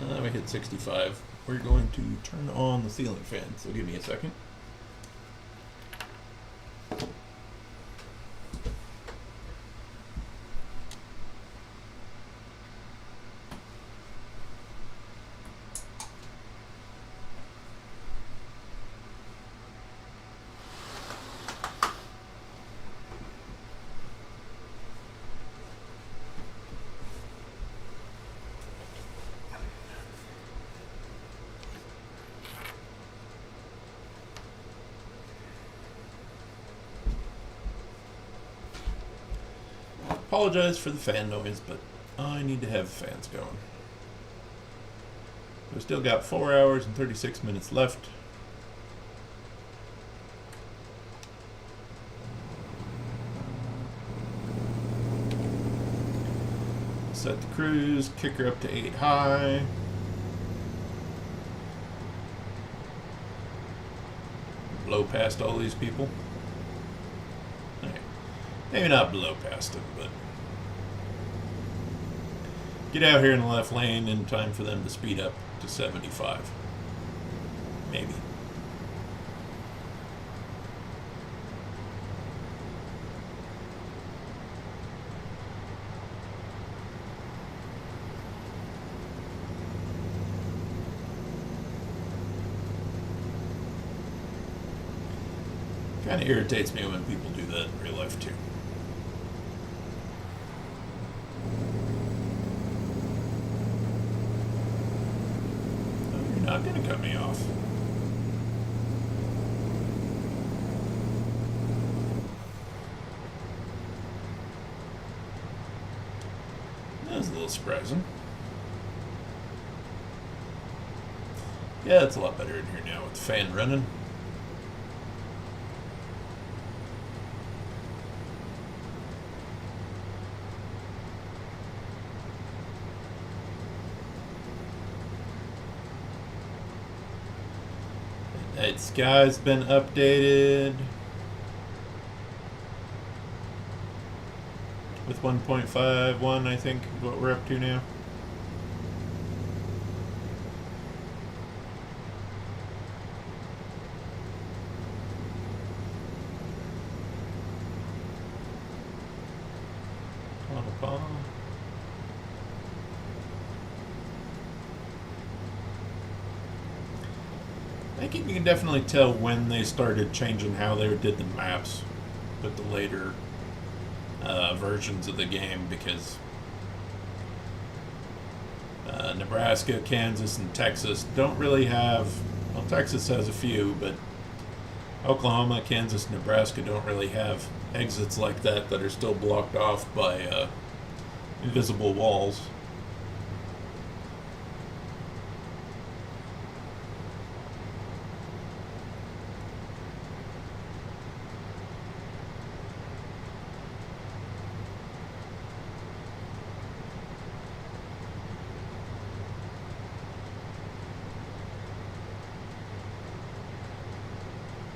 Now that we hit 65, we're going to turn on the ceiling fan, so give me a second. Apologize for the fan noise, but I need to have fans going. We've still got 4 hours and 36 minutes left. Set the cruise, kick her up to 8 high. Blow past all these people. Okay. Maybe not blow past them, but get out here in the left lane in time for them to speed up to 75. Maybe. Kind of irritates me when people do that in real life too. not going to cut me off. That was a little surprising. Yeah, it's a lot better in here now with the fan running. Night sky's been updated with 1.51, I think, is what we're up to now. I think you can definitely tell when they started changing how they did the maps with the later versions of the game, because Nebraska, Kansas, and Texas don't really have, well, Texas has a few, but Oklahoma, Kansas, Nebraska don't really have exits like that are still blocked off by invisible walls.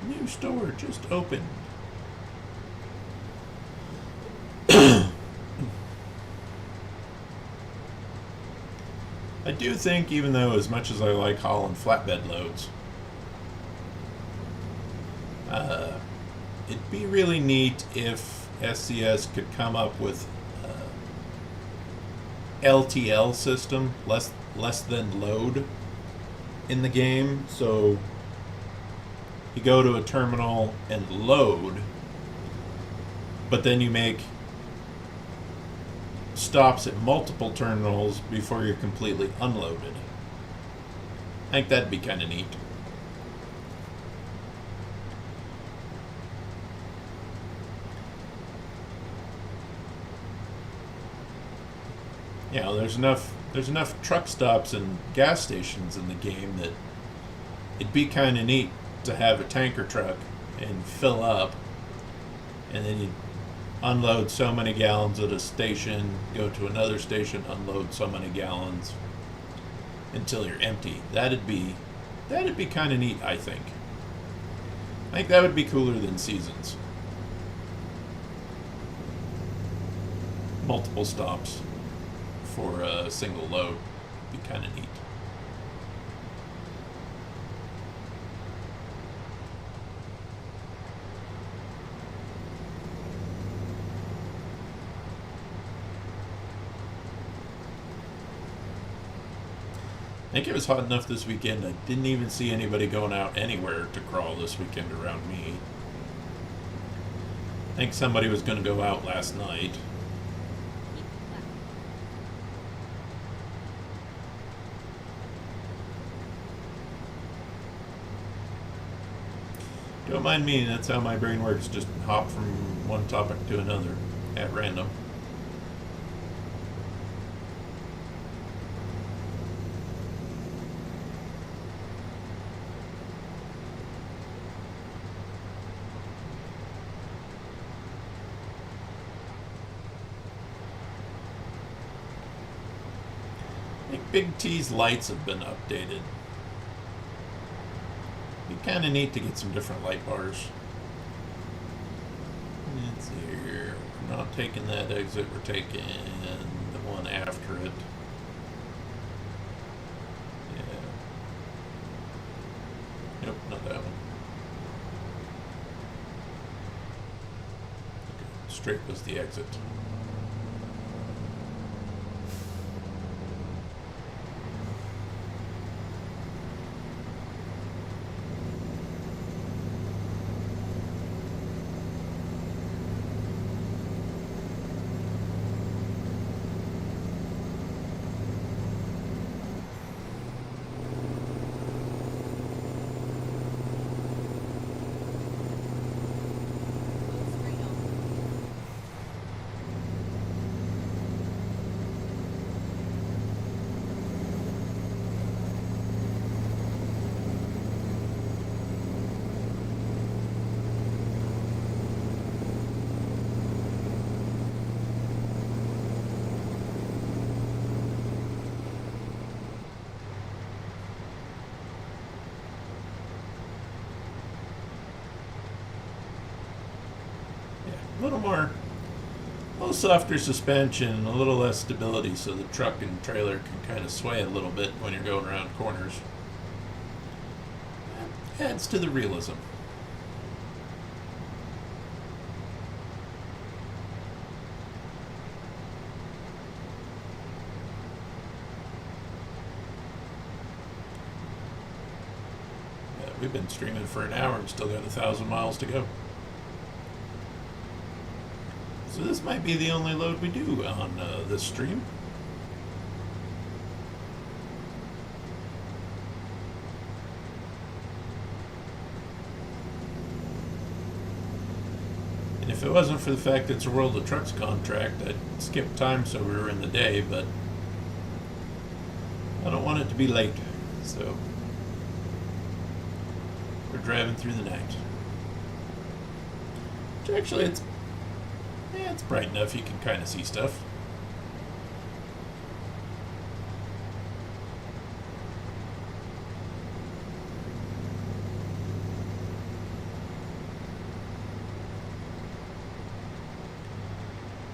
New store just opened. I do think, even though as much as I like hauling flatbed loads, it'd be really neat if SCS could come up with LTL system, less than load, in the game. So you go to a terminal and load, but then you make stops at multiple terminals before you're completely unloaded. I think that'd be kind of neat. You know, there's enough truck stops and gas stations in the game that it'd be kind of neat to have a tanker truck and fill up, and then you unload so many gallons at a station, go to another station, unload so many gallons until you're empty. That'd be kind of neat, I think. I think that would be cooler than seasons. Multiple stops for a single load would be kind of neat. I think it was hot enough this weekend. I didn't even see anybody going out anywhere to crawl this weekend around me. I think somebody was going to go out last night. Don't mind me, that's how my brain works. Just hop from one topic to another at random. I think Big T's lights have been updated. Be kind of neat to get some different light bars. Let's see here. We're not taking that exit, we're taking the one after it. Yeah. Nope, not that one. Okay. Straight was the exit. little softer suspension, a little less stability, so the truck and trailer can kind of sway a little bit when you're going around corners. Adds to the realism. We've been streaming for an hour and still got 1,000 miles to go. So this might be the only load we do on this stream. And if it wasn't for the fact that it's a World of Trucks contract, I'd skip time so we were in the day, but I don't want it to be late, so we're driving through the night. Which actually, it's bright enough you can kind of see stuff.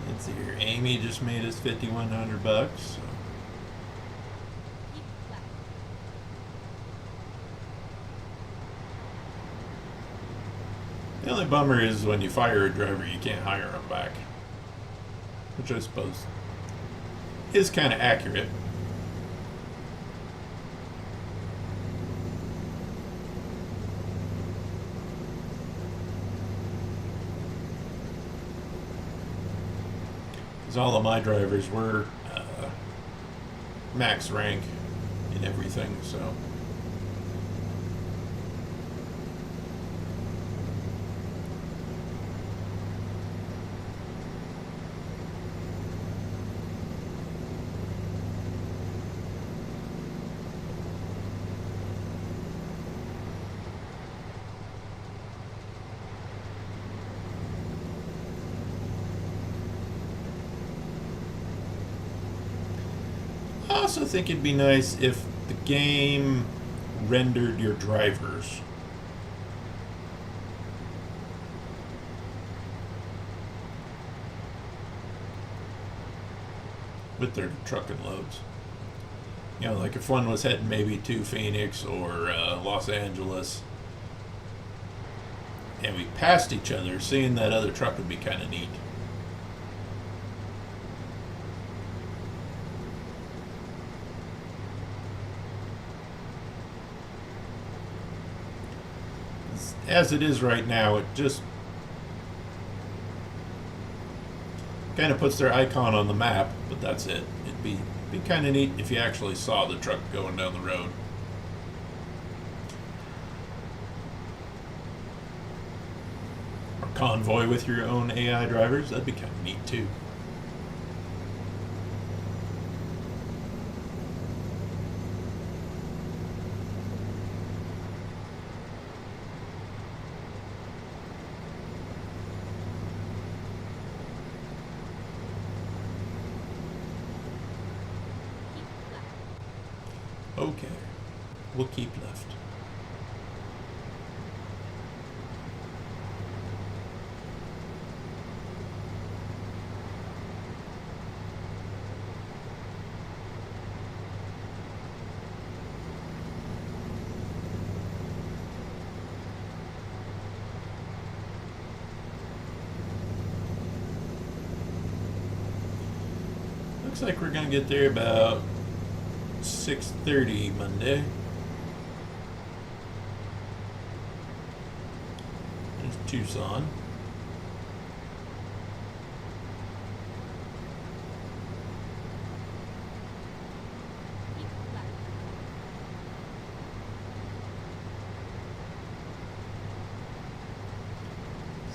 Let's see here. Amy just made us $5,100. So. The only bummer is when you fire a driver, you can't hire them back. Which I suppose is kind of accurate. Because all of my drivers were max rank and everything, so. I also think it'd be nice if the game rendered your drivers. With their trucking loads. You know, like if one was heading maybe to Phoenix or Los Angeles, and we passed each other, seeing that other truck would be kind of neat. As it is right now, it just kind of puts their icon on the map, but that's it. It'd be kind of neat if you actually saw the truck going down the road. Or convoy with your own AI drivers, that'd be kind of neat too. Okay, we'll keep left. Looks like we're gonna get there about 6:30 Monday. There's Tucson.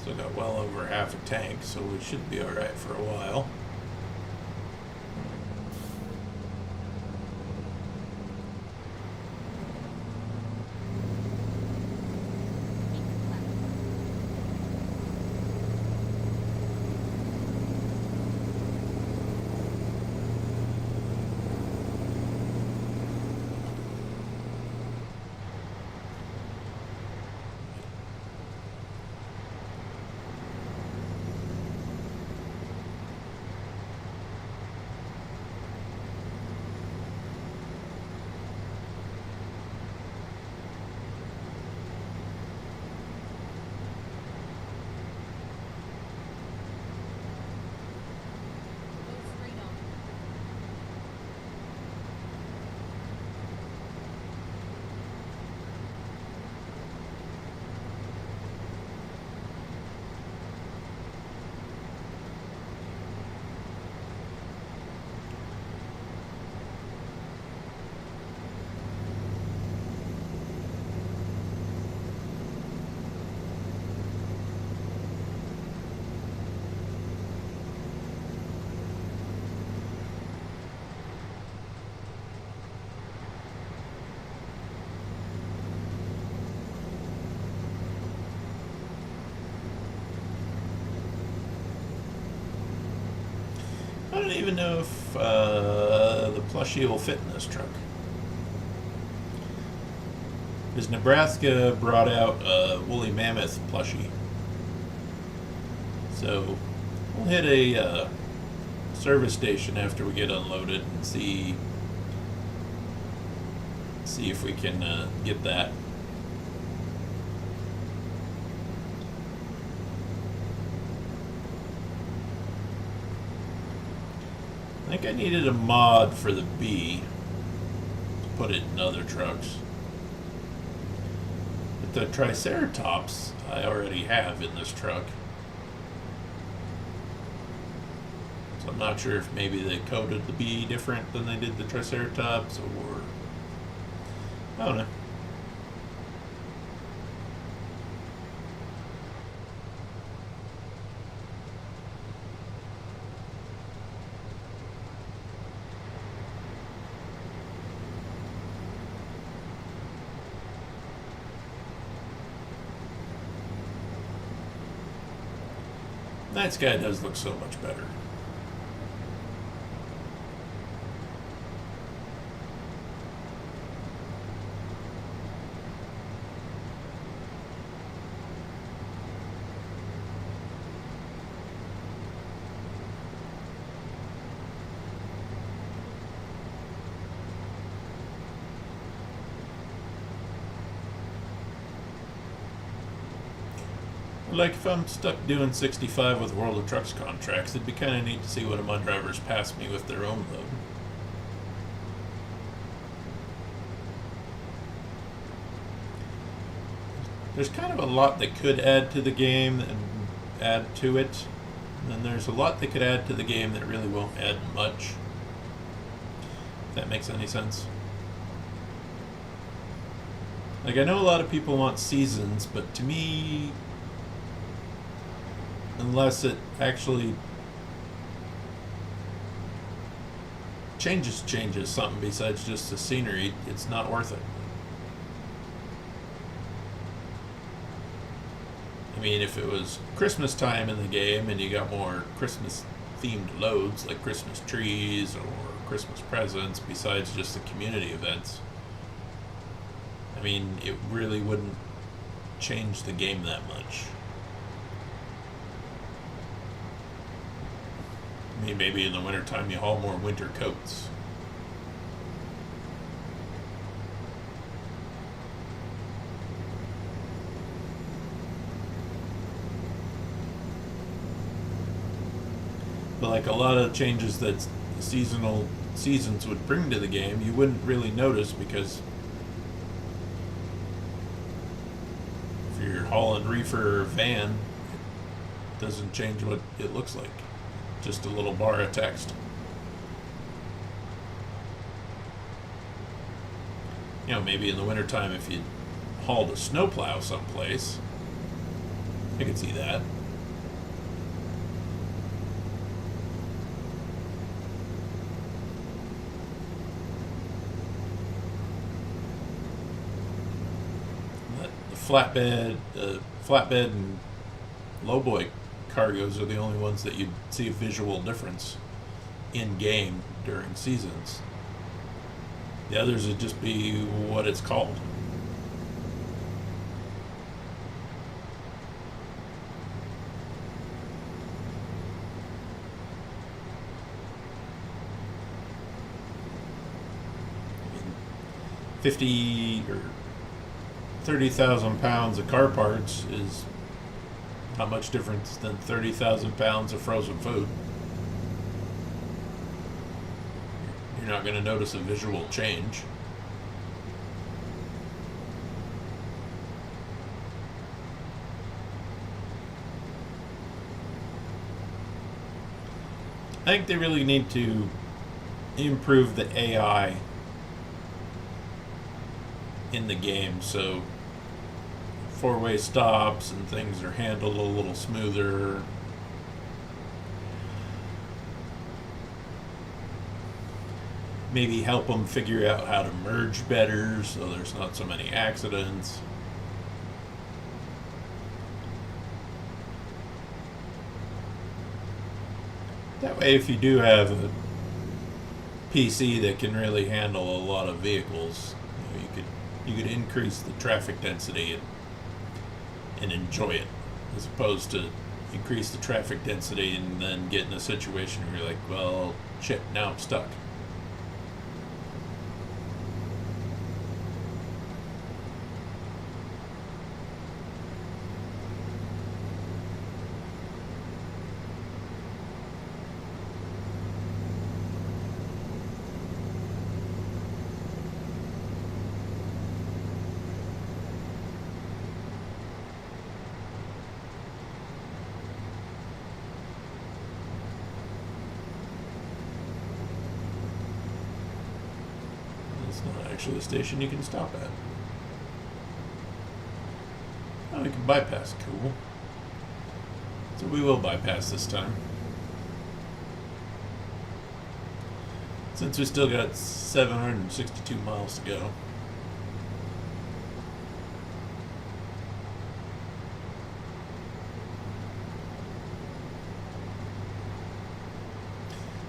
Still got well over half a tank, so we should be alright for a while. I don't even know if the plushie will fit in this truck. Because Nebraska brought out a woolly mammoth plushie. So we'll hit a service station after we get unloaded and see if we can get that. I think I needed a mod for the B to put it in other trucks. But the Triceratops I already have in this truck. So I'm not sure if maybe they coded the B different than they did the Triceratops, or I don't know. Night Sky does look so much better. Like, if I'm stuck doing 65 with World of Trucks contracts, it'd be kind of neat to see one of my drivers pass me with their own load. There's kind of a lot they could add to the game and add to it. And then there's a lot they could add to the game that really won't add much. If that makes any sense. Like, I know a lot of people want seasons, but to me, unless it actually changes something besides just the scenery, it's not worth it. I mean, if it was Christmas time in the game and you got more Christmas themed loads like Christmas trees or Christmas presents besides just the community events, I mean, it really wouldn't change the game that much. I mean, maybe in the wintertime you haul more winter coats. But like a lot of changes that seasons would bring to the game, you wouldn't really notice, because if you're hauling reefer or van, it doesn't change what it looks like. Just a little bar of text. You know, maybe in the wintertime if you hauled a snowplow someplace, I could see that. The flatbed and lowboy cargos are the only ones that you'd see a visual difference in game during seasons. The others would just be what it's called. I mean, 50 or 30,000 pounds of car parts is not much difference than 30,000 pounds of frozen food. You're not going to notice a visual change. I think they really need to improve the AI in the game, so four-way stops and things are handled a little smoother. Maybe help them figure out how to merge better so there's not so many accidents. That way, if you do have a PC that can really handle a lot of vehicles, you could increase the traffic density and enjoy it, as opposed to increase the traffic density and then get in a situation where you're like, well, shit, now I'm stuck. It's not actually a station you can stop at. Oh, we can bypass. Cool. So we will bypass this time. Since we still got 762 miles to go.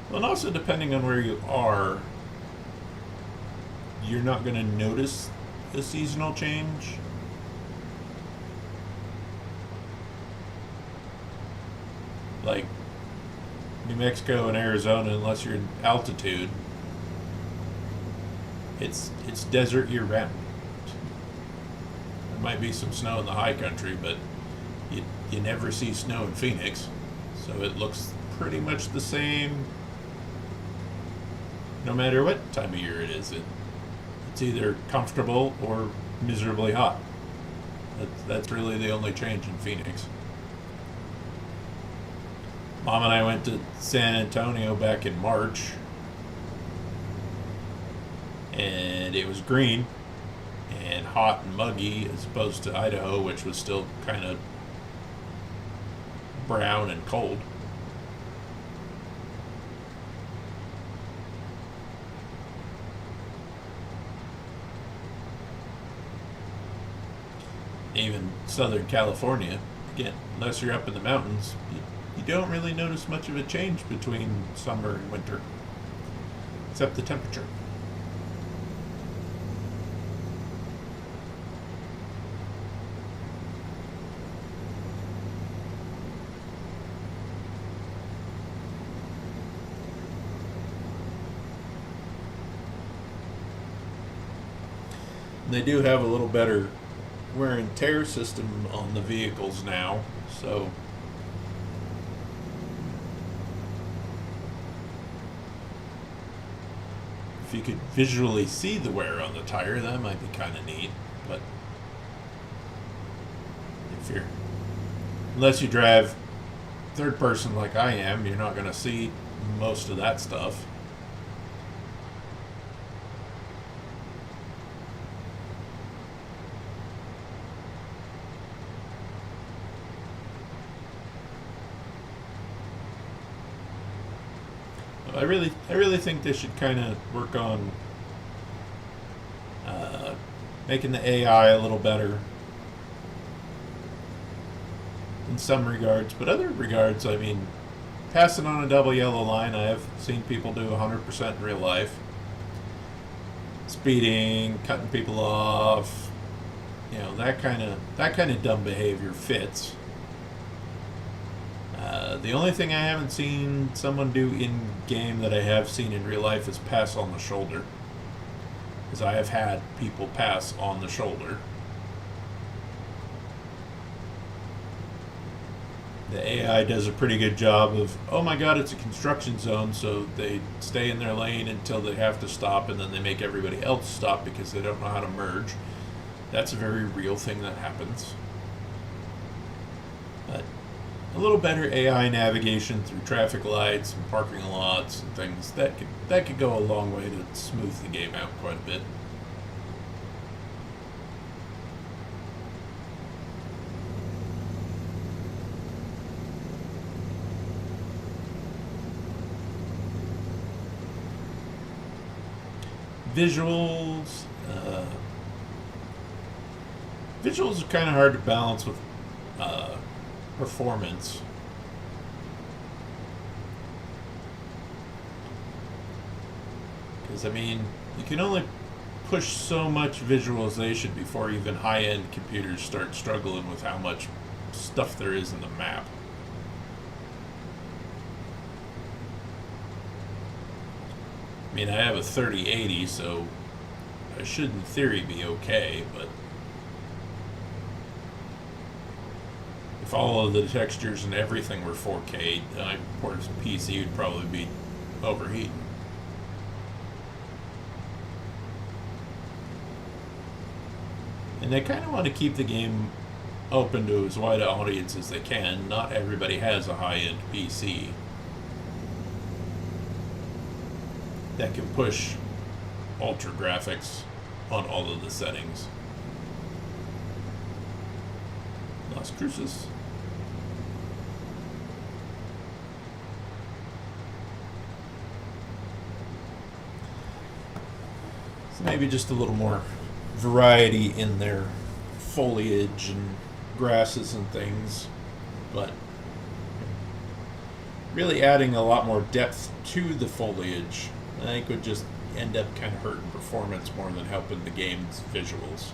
Well, and also depending on where you are, you're not going to notice a seasonal change. Like New Mexico and Arizona, unless you're in altitude, it's desert year round. There might be some snow in the high country, but you never see snow in Phoenix, so it looks pretty much the same no matter what time of year it is. It's either comfortable or miserably hot. That's really the only change in Phoenix. Mom and I went to San Antonio back in March, and it was green and hot and muggy, as opposed to Idaho, which was still kind of brown and cold. Even Southern California, again, unless you're up in the mountains, you don't really notice much of a change between summer and winter, except the temperature. And they do have a little better wear and tear system on the vehicles now, so if you could visually see the wear on the tire, that might be kind of neat. But unless you drive third person like I am, you're not going to see most of that stuff. I really think they should kind of work on making the AI a little better in some regards, but other regards, I mean, passing on a double yellow line, I have seen people do 100% in real life. Speeding, cutting people off, that kind of dumb behavior fits. The only thing I haven't seen someone do in game that I have seen in real life is pass on the shoulder. Because I have had people pass on the shoulder. The AI does a pretty good job of, oh my god, it's a construction zone, so they stay in their lane until they have to stop, and then they make everybody else stop because they don't know how to merge. That's a very real thing that happens. But a little better AI navigation through traffic lights and parking lots and things, that could go a long way to smooth the game out quite a bit. Visuals are kind of hard to balance with performance. Because, I mean, you can only push so much visualization before even high-end computers start struggling with how much stuff there is in the map. I mean, I have a 3080, so I should in theory be okay, but if all of the textures and everything were 4K, then my PC would probably be overheating. And they kind of want to keep the game open to as wide an audience as they can. Not everybody has a high-end PC that can push ultra graphics on all of the settings. Las Cruces. So maybe just a little more variety in their foliage and grasses and things, but really adding a lot more depth to the foliage, I think, would just end up kind of hurting performance more than helping the game's visuals.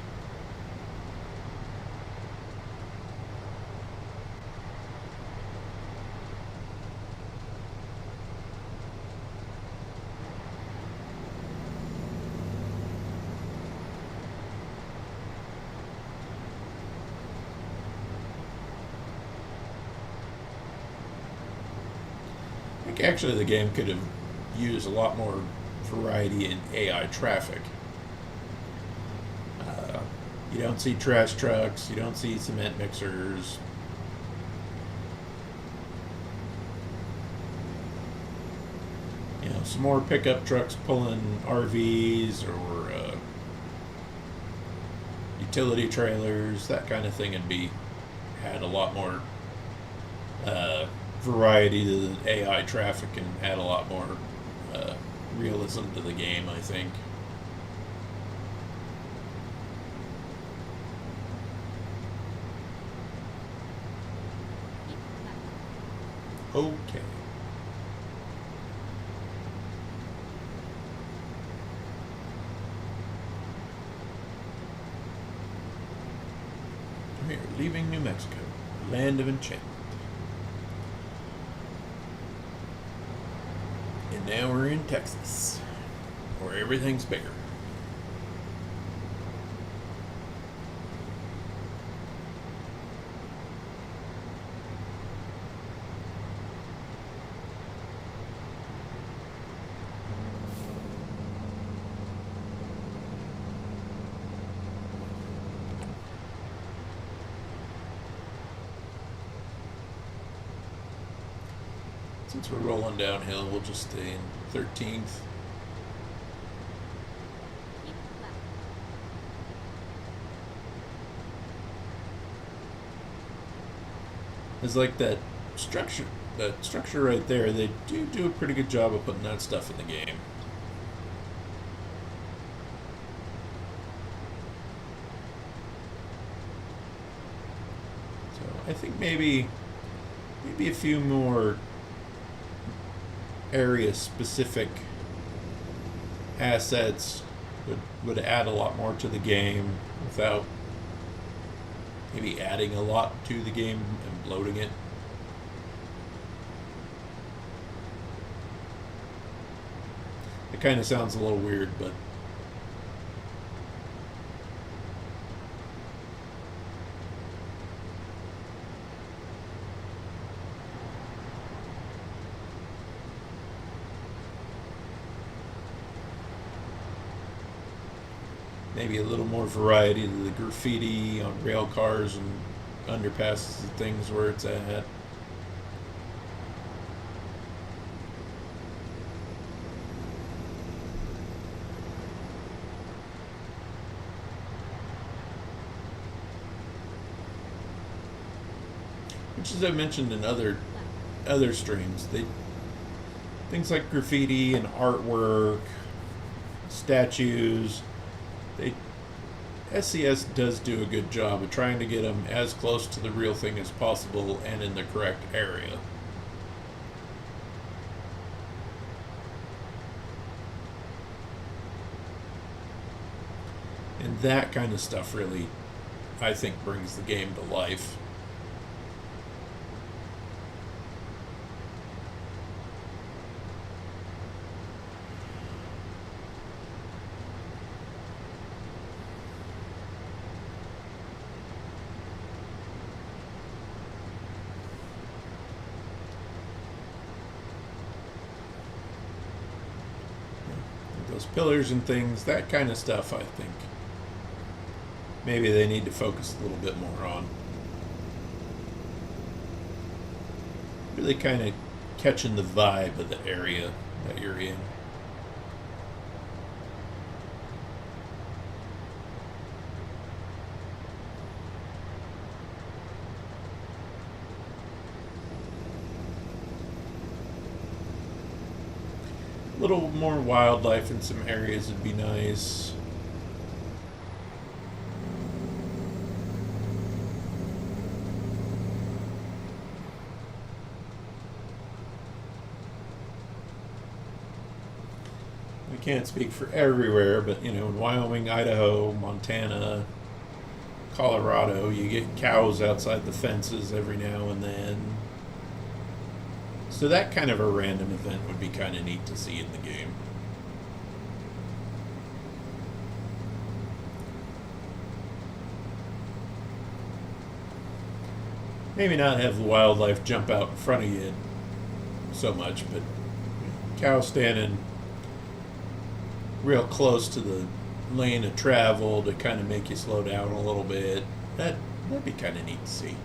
I think actually the game could have used a lot more variety in AI traffic. You don't see trash trucks, you don't see cement mixers. You know, some more pickup trucks pulling RVs or utility trailers, that kind of thing would be had a lot more variety to the AI traffic and add a lot more realism to the game, I think. Okay. We're leaving New Mexico, land of enchantment. And now we're in Texas, where everything's bigger. Since we're rolling downhill, we'll just stay in 13th. It's like that structure right there. They do a pretty good job of putting that stuff in the game. So I think maybe a few more area specific assets would add a lot more to the game without maybe adding a lot to the game and bloating it. It kind of sounds a little weird, but maybe a little more variety to the graffiti on rail cars and underpasses and things where it's at. Which, as I mentioned in other streams, things like graffiti and artwork, statues. SCS does do a good job of trying to get them as close to the real thing as possible and in the correct area. that kind of stuff really, I think, brings the game to life. Those pillars and things, that kind of stuff, I think maybe they need to focus a little bit more on. Really kind of catching the vibe of the area that you're in. A little more wildlife in some areas would be nice. We can't speak for everywhere, but in Wyoming, Idaho, Montana, Colorado, you get cows outside the fences every now and then. So that kind of a random event would be kind of neat to see in the game. Maybe not have the wildlife jump out in front of you so much, but cow standing real close to the lane of travel to kind of make you slow down a little bit. That'd be kind of neat to see.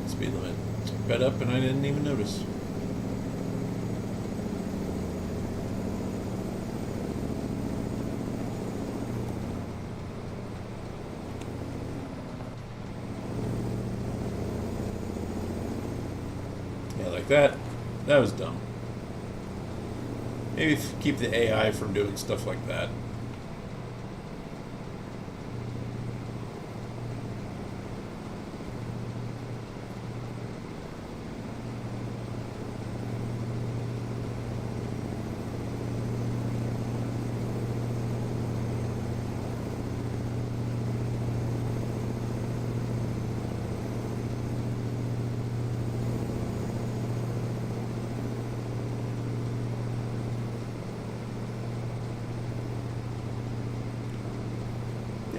Speed limit sped up and I didn't even notice. Yeah, like that. That was dumb. Maybe keep the AI from doing stuff like that.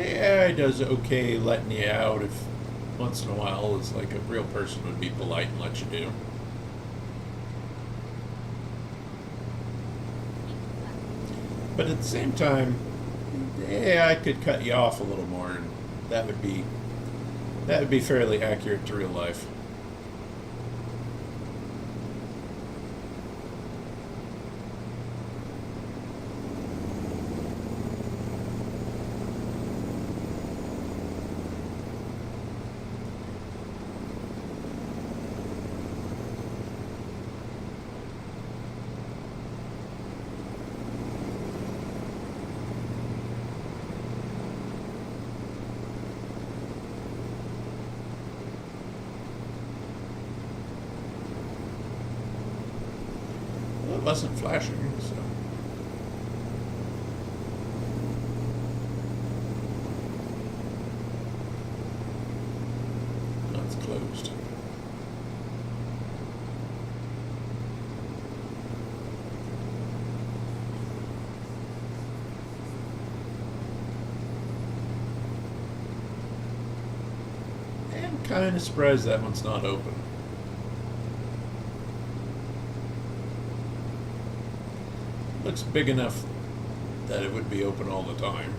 AI does okay letting you out if once in a while it's like a real person would be polite and let you do. But at the same time, the AI could cut you off a little more, and that would be fairly accurate to real life. It wasn't flashing, so. No, it's closed. And kind of surprised that one's not open. Looks big enough that it would be open all the time.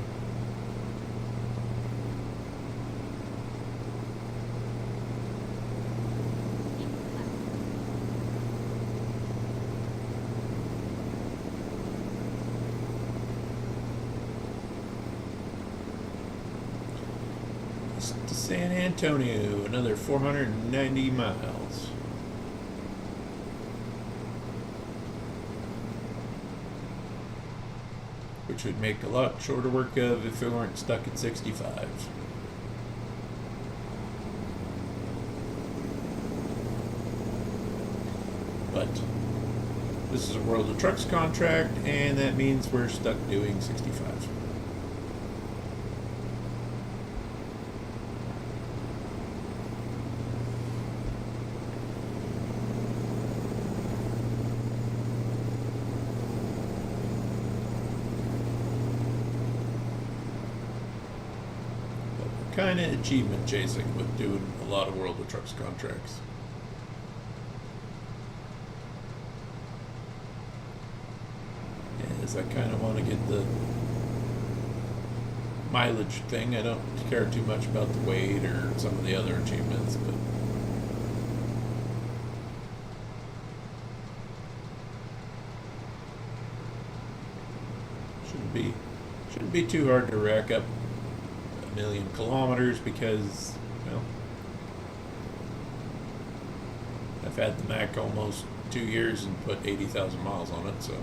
To San Antonio, another 490 miles. Which would make a lot shorter work of if we weren't stuck at 65. This is a World of Trucks contract, and that means we're stuck doing 65. Kind of achievement chasing with doing a lot of World of Trucks contracts. As I kind of want to get the mileage thing. I don't care too much about the weight or some of the other achievements, but shouldn't be too hard to rack up 1,000,000 kilometers because, well, I've had the Mac almost 2 years and put 80,000 miles on it, so.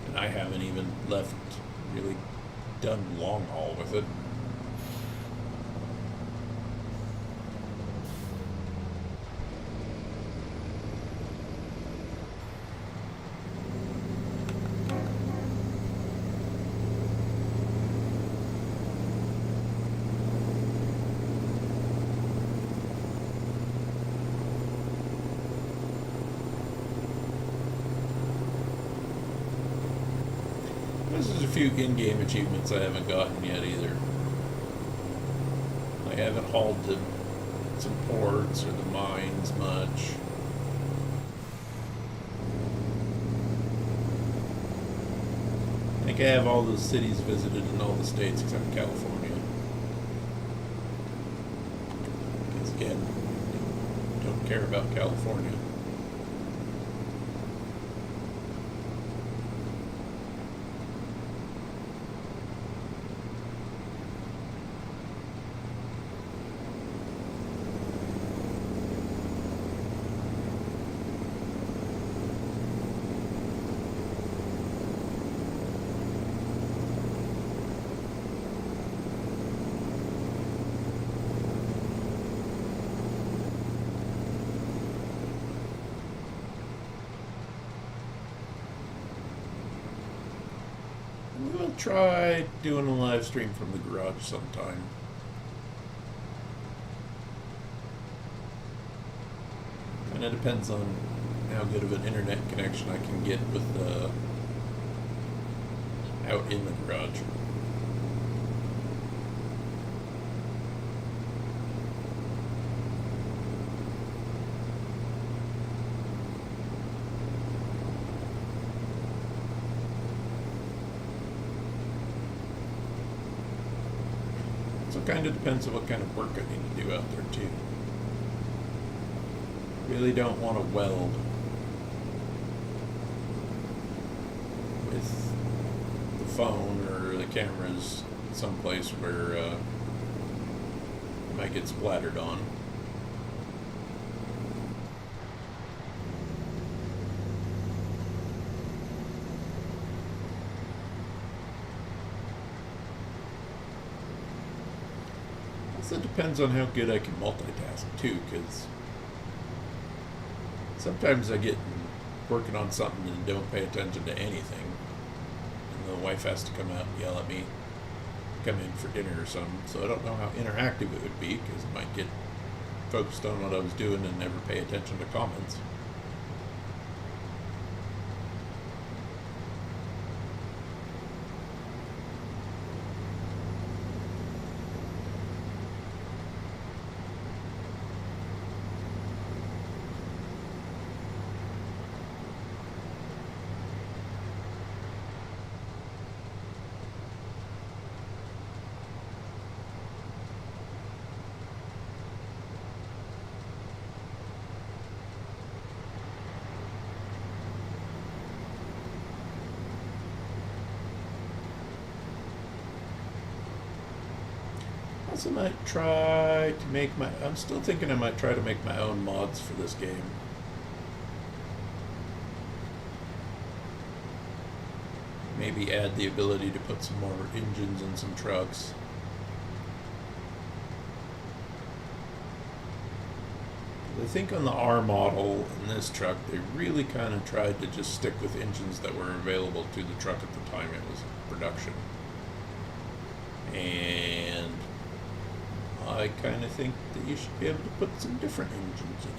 And I haven't even really done long haul with it. There's a few in-game achievements I haven't gotten yet either. I haven't hauled to some ports or the mines much. I think I have all the cities visited in all the states except California. Because again, I don't care about California. We'll try doing a live stream from the garage sometime. And it depends on how good of an internet connection I can get with out in the garage. So it kind of depends on what kind of work I need to do out there too. Really don't want to weld with the phone or the cameras someplace where it might get splattered on. It depends on how good I can multitask too, because sometimes I get working on something and don't pay attention to anything, and the wife has to come out and yell at me, come in for dinner or something, so I don't know how interactive it would be, because I might get focused on what I was doing and never pay attention to comments. I might try to make I'm still thinking I might try to make my own mods for this game. Maybe add the ability to put some more engines in some trucks. I think on the R model in this truck, they really kind of tried to just stick with engines that were available to the truck at the time it was in production. And I kind of think that you should be able to put some different engines in it.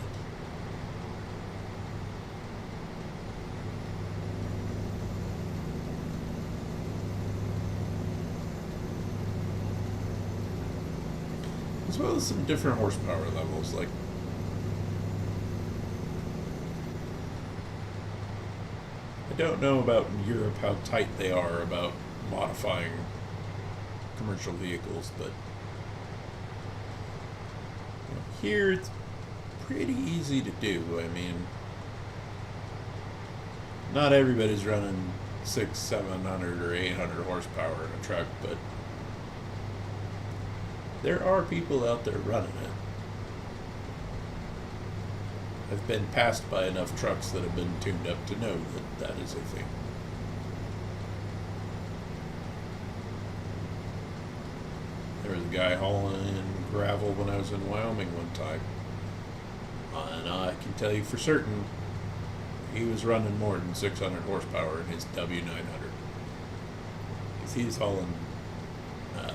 As well as some different horsepower levels. Like, I don't know about in Europe how tight they are about modifying commercial vehicles, but here it's pretty easy to do. I mean, not everybody's running 600, 700, or 800 horsepower in a truck, but there are people out there running it. I've been passed by enough trucks that have been tuned up to know that that is a thing. There was a guy hauling gravel when I was in Wyoming one time. And I can tell you for certain, he was running more than 600 horsepower in his W900. Because he's hauling a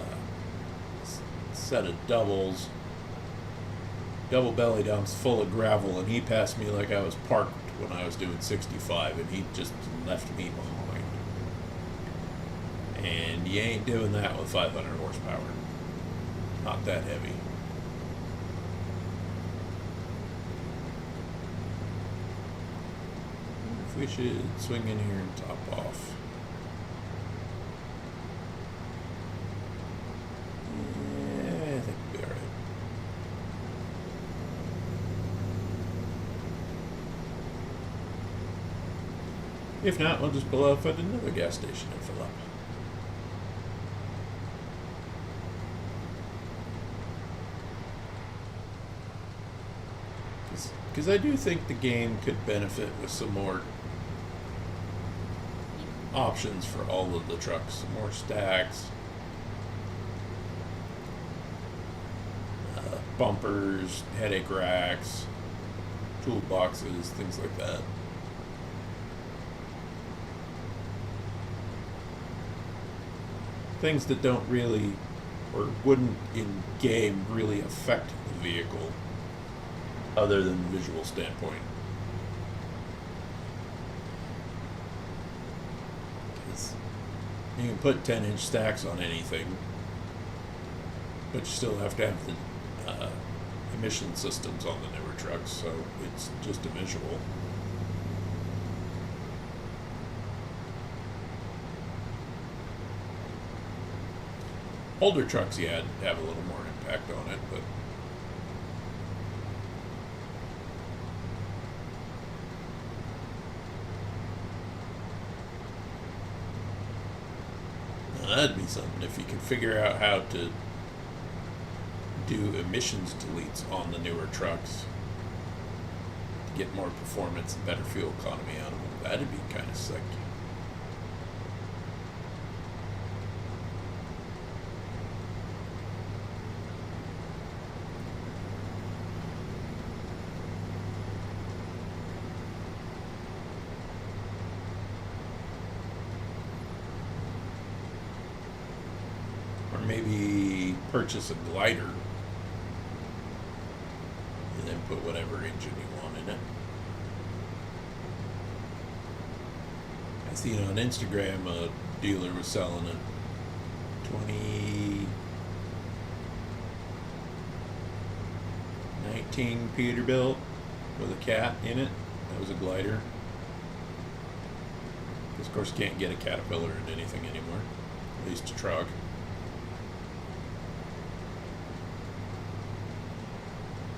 set of double belly dumps full of gravel, and he passed me like I was parked when I was doing 65, and he just left me behind. And you ain't doing that with 500 horsepower. Not that heavy. If we should swing in here and top off. Yeah, I think we'll be alright. If not, we'll just pull off at another gas station and fill up. Because I do think the game could benefit with some more options for all of the trucks. Some more stacks, bumpers, headache racks, toolboxes, things like that. Things that don't really, or wouldn't in game really affect the vehicle other than the visual standpoint. You can put 10-inch stacks on anything, but you still have to have the emission systems on the newer trucks, so it's just a visual. Older trucks, yeah, have a little more impact on it, but that'd be something if you could figure out how to do emissions deletes on the newer trucks to get more performance and better fuel economy out of them. That'd be kind of sick. Maybe purchase a glider and then put whatever engine you want in it. I seen on Instagram a dealer was selling a 2019 Peterbilt with a cat in it. That was a glider. Because of course you can't get a Caterpillar in anything anymore, at least a truck.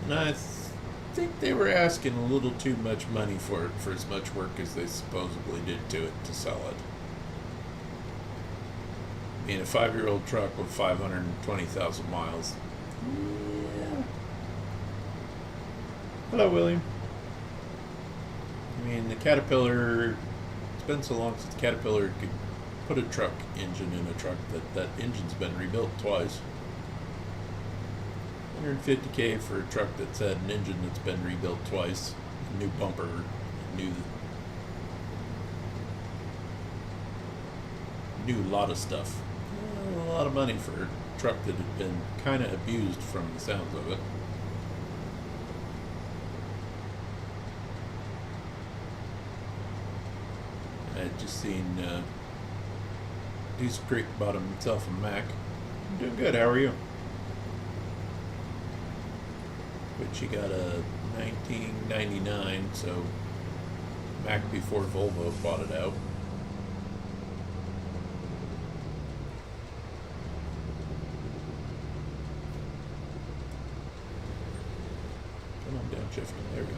And I think they were asking a little too much money for it, for as much work as they supposedly did to it to sell it. I mean, a 5-year-old truck with 520,000 miles. Yeah. Hello, William. I mean, the Caterpillar, it's been so long since Caterpillar could put a truck engine in a truck that engine's been rebuilt twice. $150K for a truck that's had an engine that's been rebuilt twice, a new bumper, new lot of stuff. A lot of money for a truck that had been kind of abused from the sounds of it. I had just seen Deuce Creek bought himself a Mac. I'm doing good. How are you? Which he got a 1999, so Mac before Volvo bought it out. Come on, downshifting. There we go.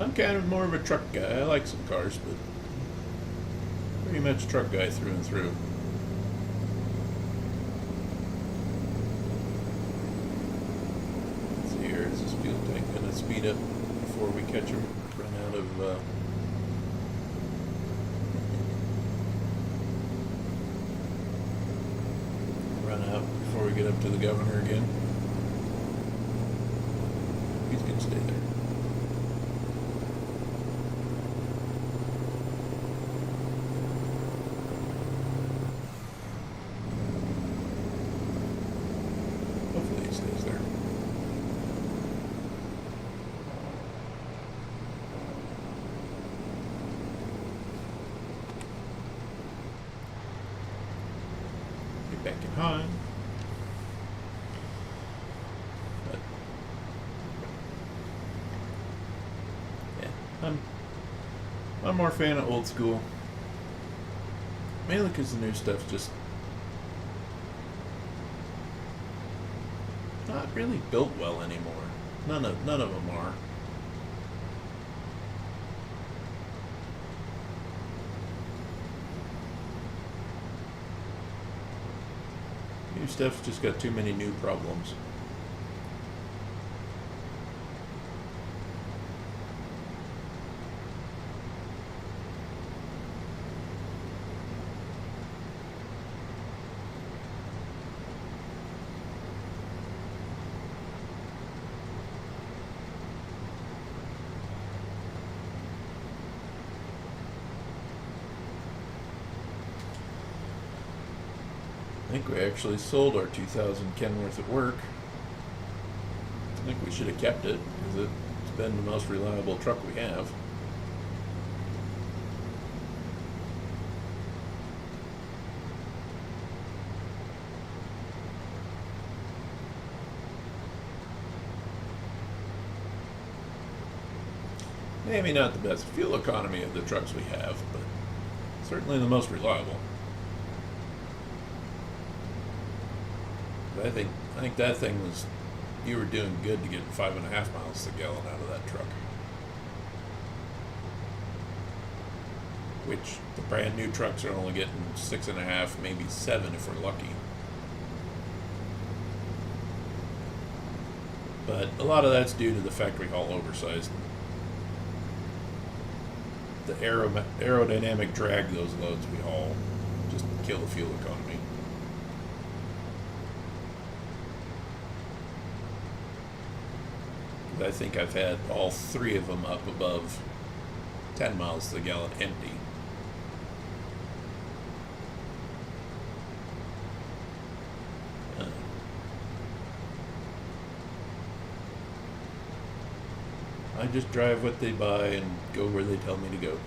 I'm kind of more of a truck guy. I like some cars, but pretty much truck guy through and through. Let's see here. Is this fuel tank going to speed up before we catch him? Run out of... run out before we get up to the governor again. He's going to stay there. Hopefully he stays there. Get back in high. But yeah, I'm more a fan of old school. Mainly because the new stuff's just not really built well anymore. None of them are. New stuff's just got too many new problems. I think we actually sold our 2000 Kenworth at work. I think we should have kept it because it's been the most reliable truck we have. Maybe not the best fuel economy of the trucks we have, but certainly the most reliable. I think that thing was, you were doing good to get 5.5 miles to the gallon out of that truck. Which the brand new trucks are only getting 6.5, maybe 7 if we're lucky. But a lot of that's due to the factory haul oversized. The aerodynamic drag those loads we haul just kill the fuel economy. I think I've had all 3 of them up above 10 miles to the gallon empty. I just drive what they buy and go where they tell me to go.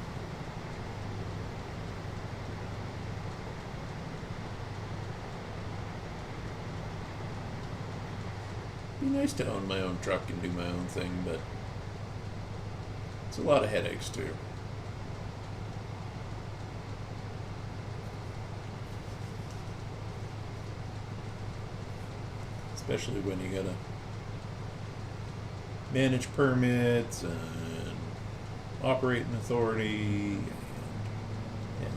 Be nice to own my own truck and do my own thing, but it's a lot of headaches too. Especially when you gotta manage permits and operating authority. And, yeah,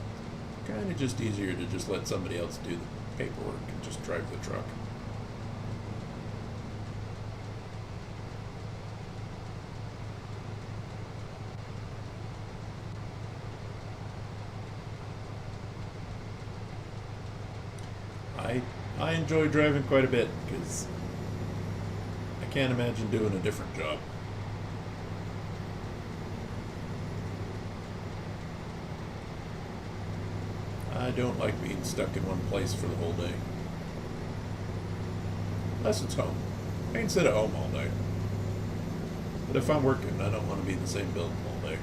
kind of just easier to just let somebody else do the paperwork and just drive the truck. I enjoy driving quite a bit because I can't imagine doing a different job. I don't like being stuck in one place for the whole day. Unless it's home. I can sit at home all day. But if I'm working, I don't want to be in the same building all day.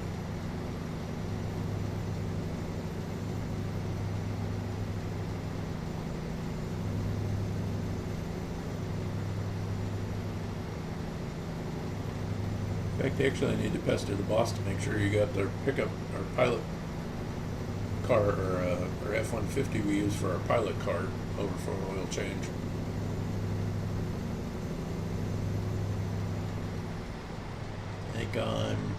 In fact, actually, I need to pester the boss to make sure you got their pickup or pilot car or F-150 we use for our pilot car over for an oil change. I think I'm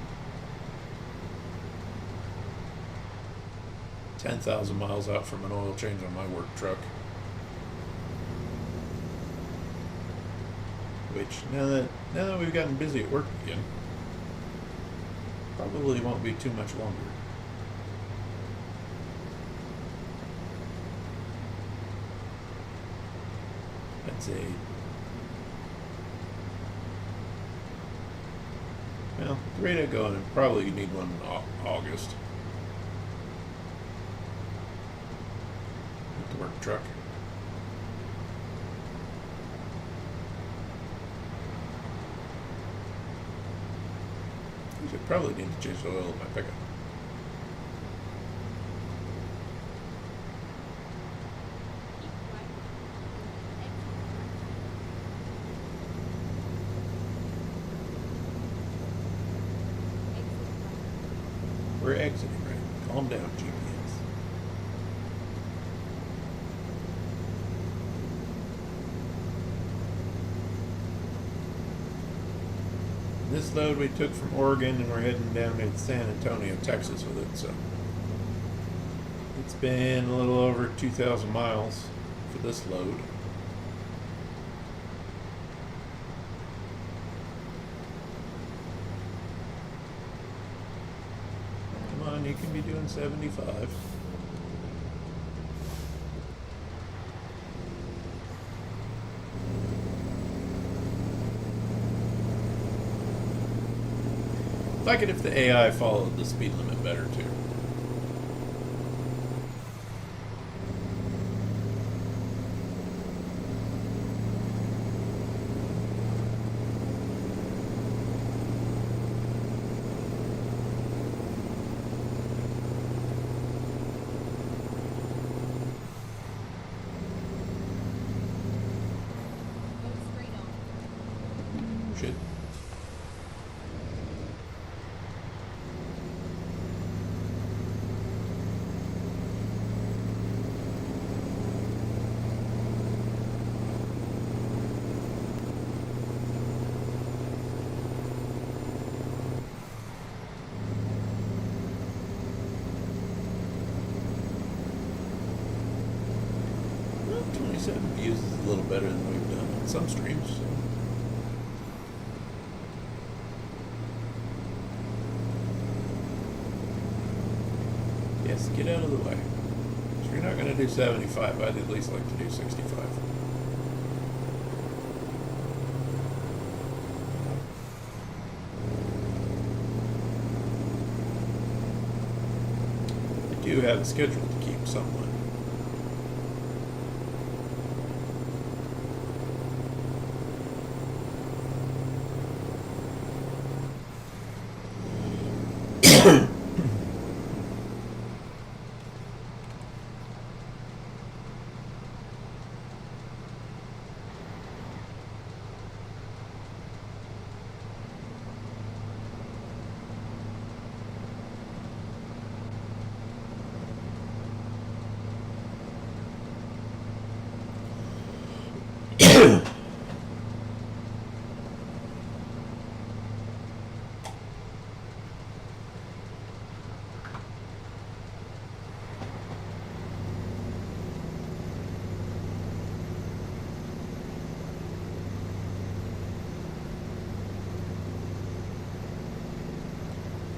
10,000 miles out from an oil change on my work truck. Which now that we've gotten busy at work again, probably won't be too much longer. I'd say, well, the rate I go, I probably need one in August. With the work truck. I probably need to change the oil in my pickup. We're exiting, right? Calm down, GPS. This load we took from Oregon, and we're heading down to San Antonio, Texas with it, so it's been a little over 2,000 miles for this load. Come on, you can be doing 75. I'd like it if the AI followed the speed limit better too. Shit. Well, 27 views is a little better than we've done on some streams. So. Yes, get out of the way. If you're not going to do 75, I'd at least like to do 65. I do have a schedule to keep somewhat.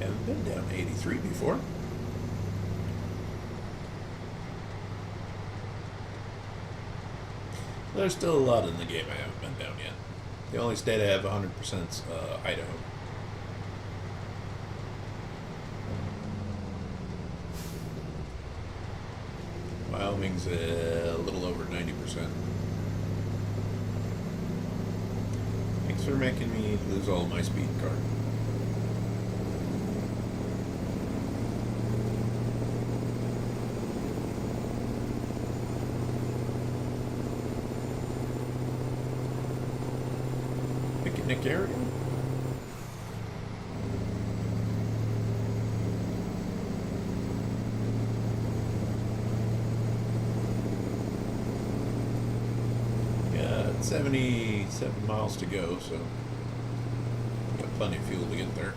Haven't been down 83 before. There's still a lot in the game I haven't been down yet. The only state I have 100% is Idaho. Wyoming's a little over 90%. Thanks for making me lose all my speed card. Picnic area? Yeah, it's 77 miles to go, so got plenty of fuel to get there.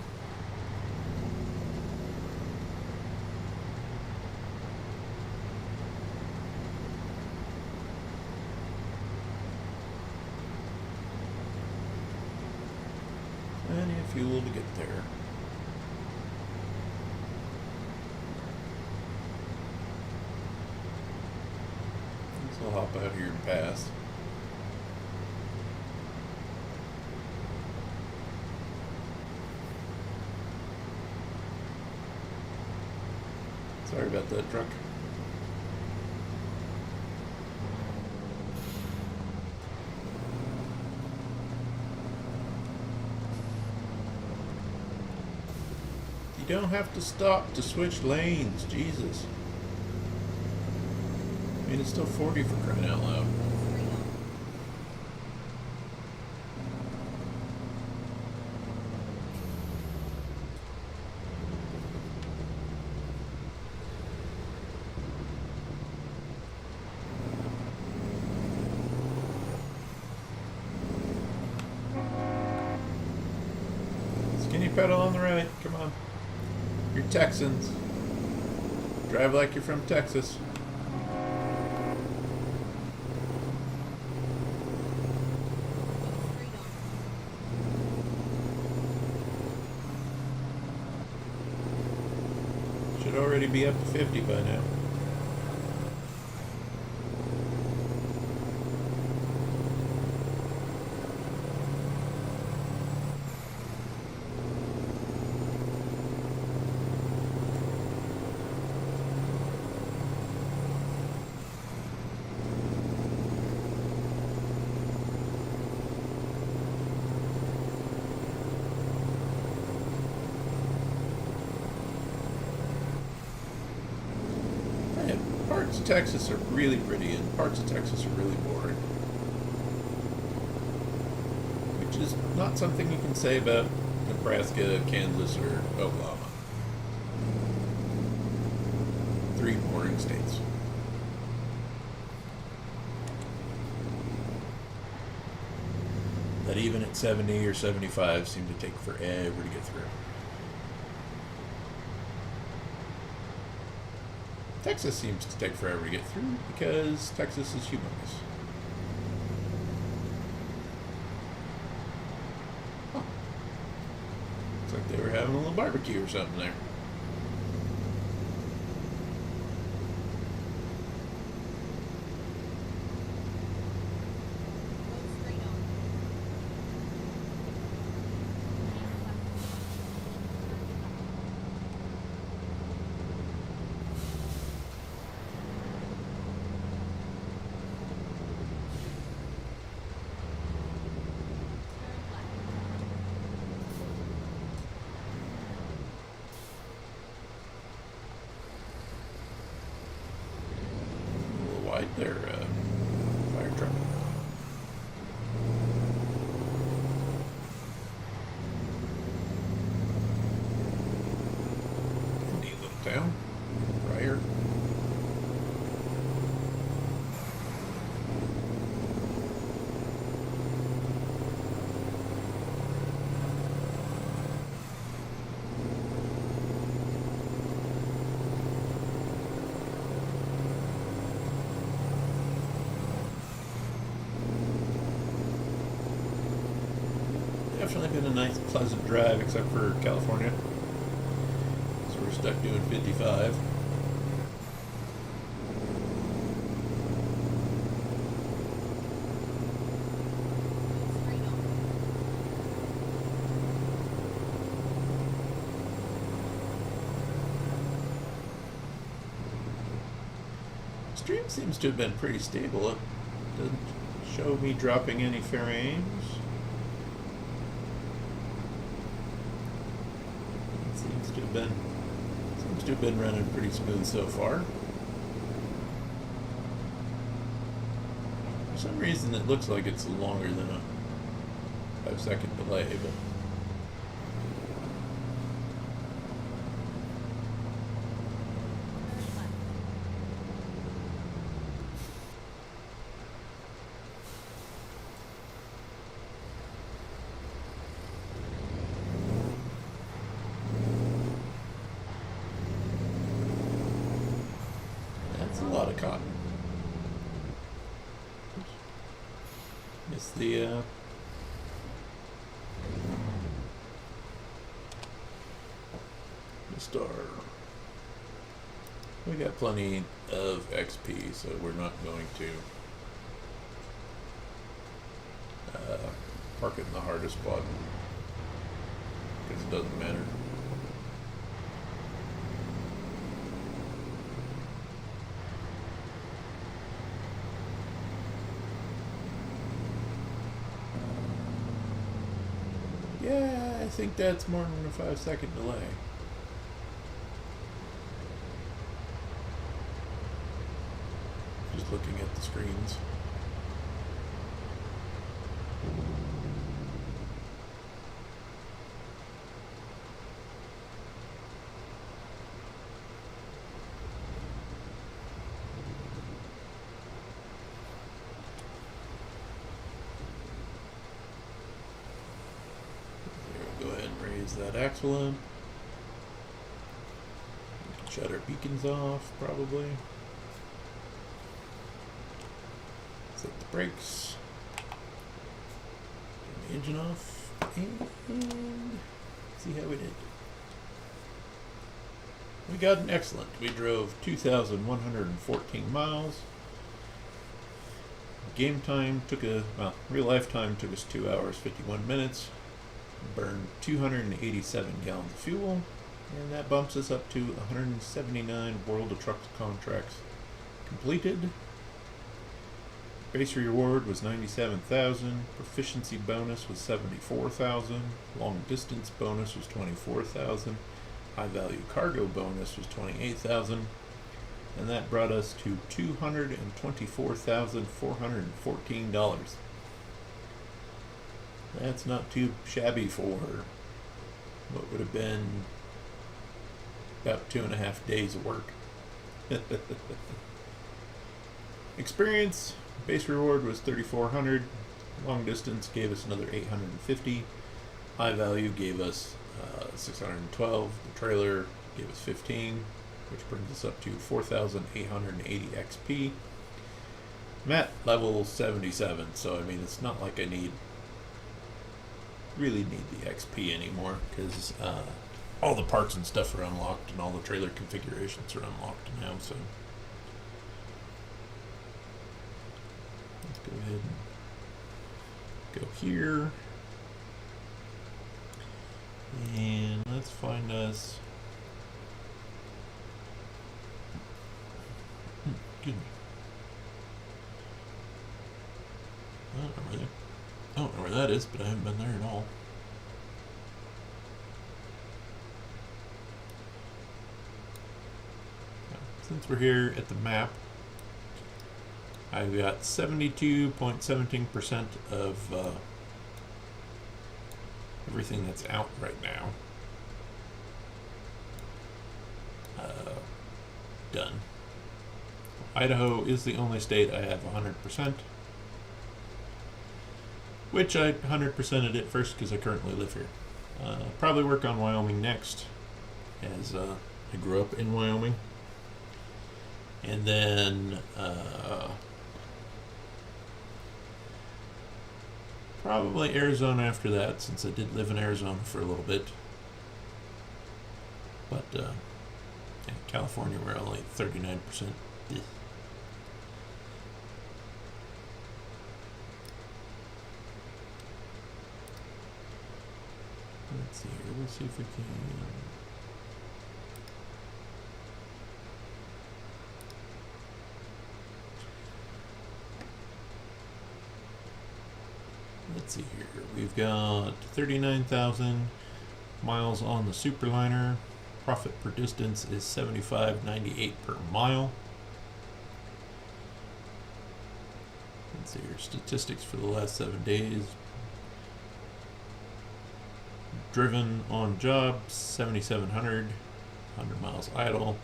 Plenty of fuel to get there. So I'll hop out here and pass. Sorry about that, truck. You don't have to stop to switch lanes, Jesus. I mean, it's still 40 for crying out loud. Skinny pedal on the right, come on. You're Texans. Drive like you're from Texas. Should already be up to 50 by now. Parts of Texas are really pretty and parts of Texas are really boring. Which is not something you can say about Nebraska, Kansas, or Oklahoma. 3 boring states. That even at 70 or 75 seem to take forever to get through. Texas seems to take forever to get through because Texas is humongous. Huh. Looks like they were having a little barbecue or something there. Wide there, fire truck. Neat little town. Pryor. Definitely been a nice, pleasant drive, except for California. So we're stuck doing 55. stream seems to have been pretty stable. It doesn't show me dropping any frames. It seems to have been running pretty smooth so far. For some reason it looks like it's longer than a 5-second delay, but that's a lot of cotton. It's the star. We got plenty of XP, so we're not going to park it in the hardest spot because it doesn't matter. Yeah, I think that's more than a 5-second delay. Just looking at the screens. Go ahead and raise that axle up. Shut our beacons off, probably. Set the brakes. Turn the engine off. And see how we did. We got an excellent. We drove 2,114 miles. Game time took real life time took us 2 hours, 51 minutes. Burned 287 gallons of fuel, and that bumps us up to 179 World of Trucks contracts completed. Base reward was 97,000, proficiency bonus was 74,000, long distance bonus was 24,000, high value cargo bonus was 28,000, and that brought us to $224,414. That's not too shabby for what would have been about 2.5 days of work. Experience, base reward was 3,400. Long distance gave us another 850. High value gave us 612. The trailer gave us 15, which brings us up to 4,880 XP. I'm at level 77, so I mean it's not like I really need the XP anymore, because all the parts and stuff are unlocked and all the trailer configurations are unlocked now. So let's go ahead and go here and let's find us excuse me. I don't know where that is, but I haven't been there at all. Since we're here at the map, I've got 72.17% of everything that's out right now done. Idaho is the only state I have 100%. Which I 100%ed it first because I currently live here. Probably work on Wyoming next, as I grew up in Wyoming. And then probably Arizona after that, since I did live in Arizona for a little bit. But in California we're only 39%. Let's see here, we'll see if we can. Let's see here. We've got 39,000 miles on the Superliner. Profit per distance is $75.98 per mile. Let's see here. Statistics for the last 7 days. Driven on job 7,700. 100 miles idle.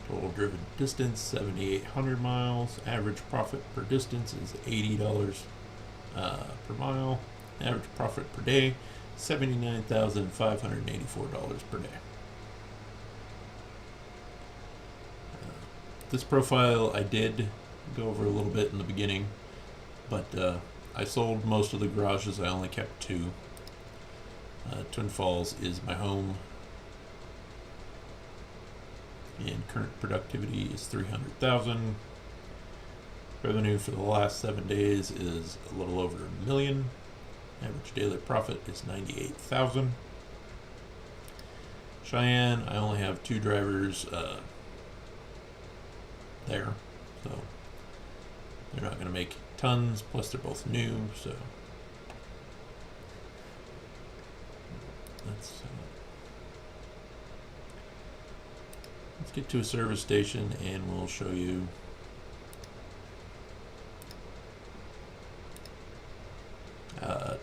Total driven distance 7,800 miles. Average profit per distance is $80 per mile. Average profit per day $79,584 per day. This profile I did go over a little bit in the beginning, but I sold most of the garages. I only kept 2. Twin Falls is my home, and current productivity is 300,000. Revenue for the last 7 days is a little over $1 million. Average daily profit is 98,000. Cheyenne, I only have 2 drivers there, so they're not going to make tons. Plus, they're both new, so let's get to a service station, and we'll show you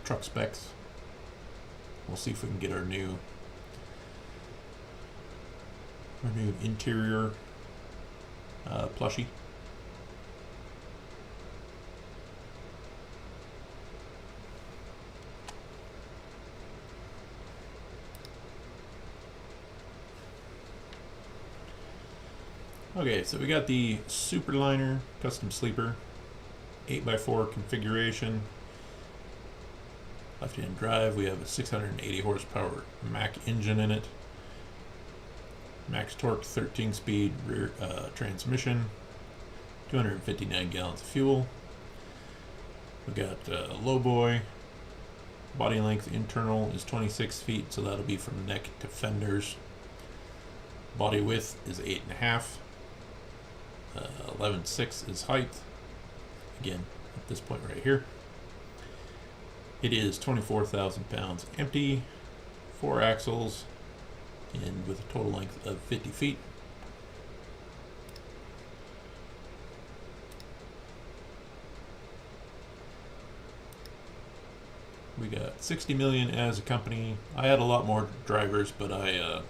truck specs. We'll see if we can get our new interior plushie. Okay, so we got the Superliner custom sleeper, 8x4 configuration. Left-hand drive, we have a 680 horsepower Mack engine in it. Max torque, 13-speed rear transmission, 259 gallons of fuel. We got lowboy. Body length internal is 26 feet, so that'll be from neck to fenders. Body width is 8.5. 11.6 is height. Again, at this point right here. It is 24,000 pounds empty, 4 axles, and with a total length of 50 feet. We got 60 million as a company. I had a lot more drivers, but I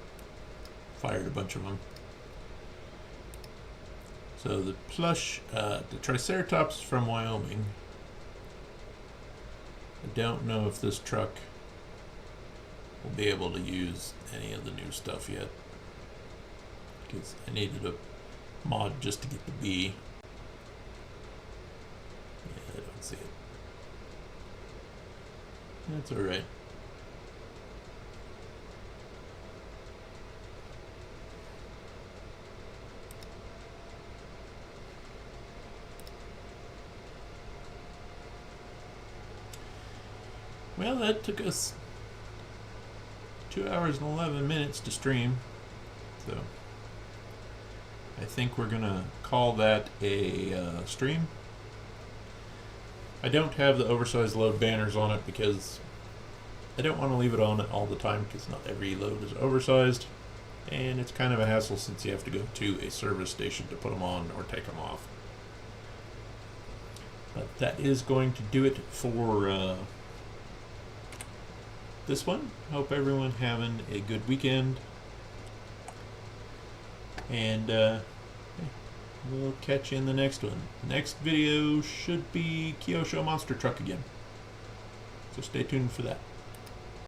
fired a bunch of them. So the plush, the Triceratops from Wyoming. I don't know if this truck will be able to use any of the new stuff yet, because I needed a mod just to get the B. Yeah, I don't see it. That's alright. Well, that took us 2 hours and 11 minutes to stream, so I think we're gonna call that a stream. I don't have the oversized load banners on it because I don't want to leave it on all the time, because not every load is oversized, and it's kind of a hassle since you have to go to a service station to put them on or take them off. But that is going to do it for this one. Hope everyone having a good weekend, and we'll catch you in the next one. Next video should be Kyosho Monster Truck again, so stay tuned for that.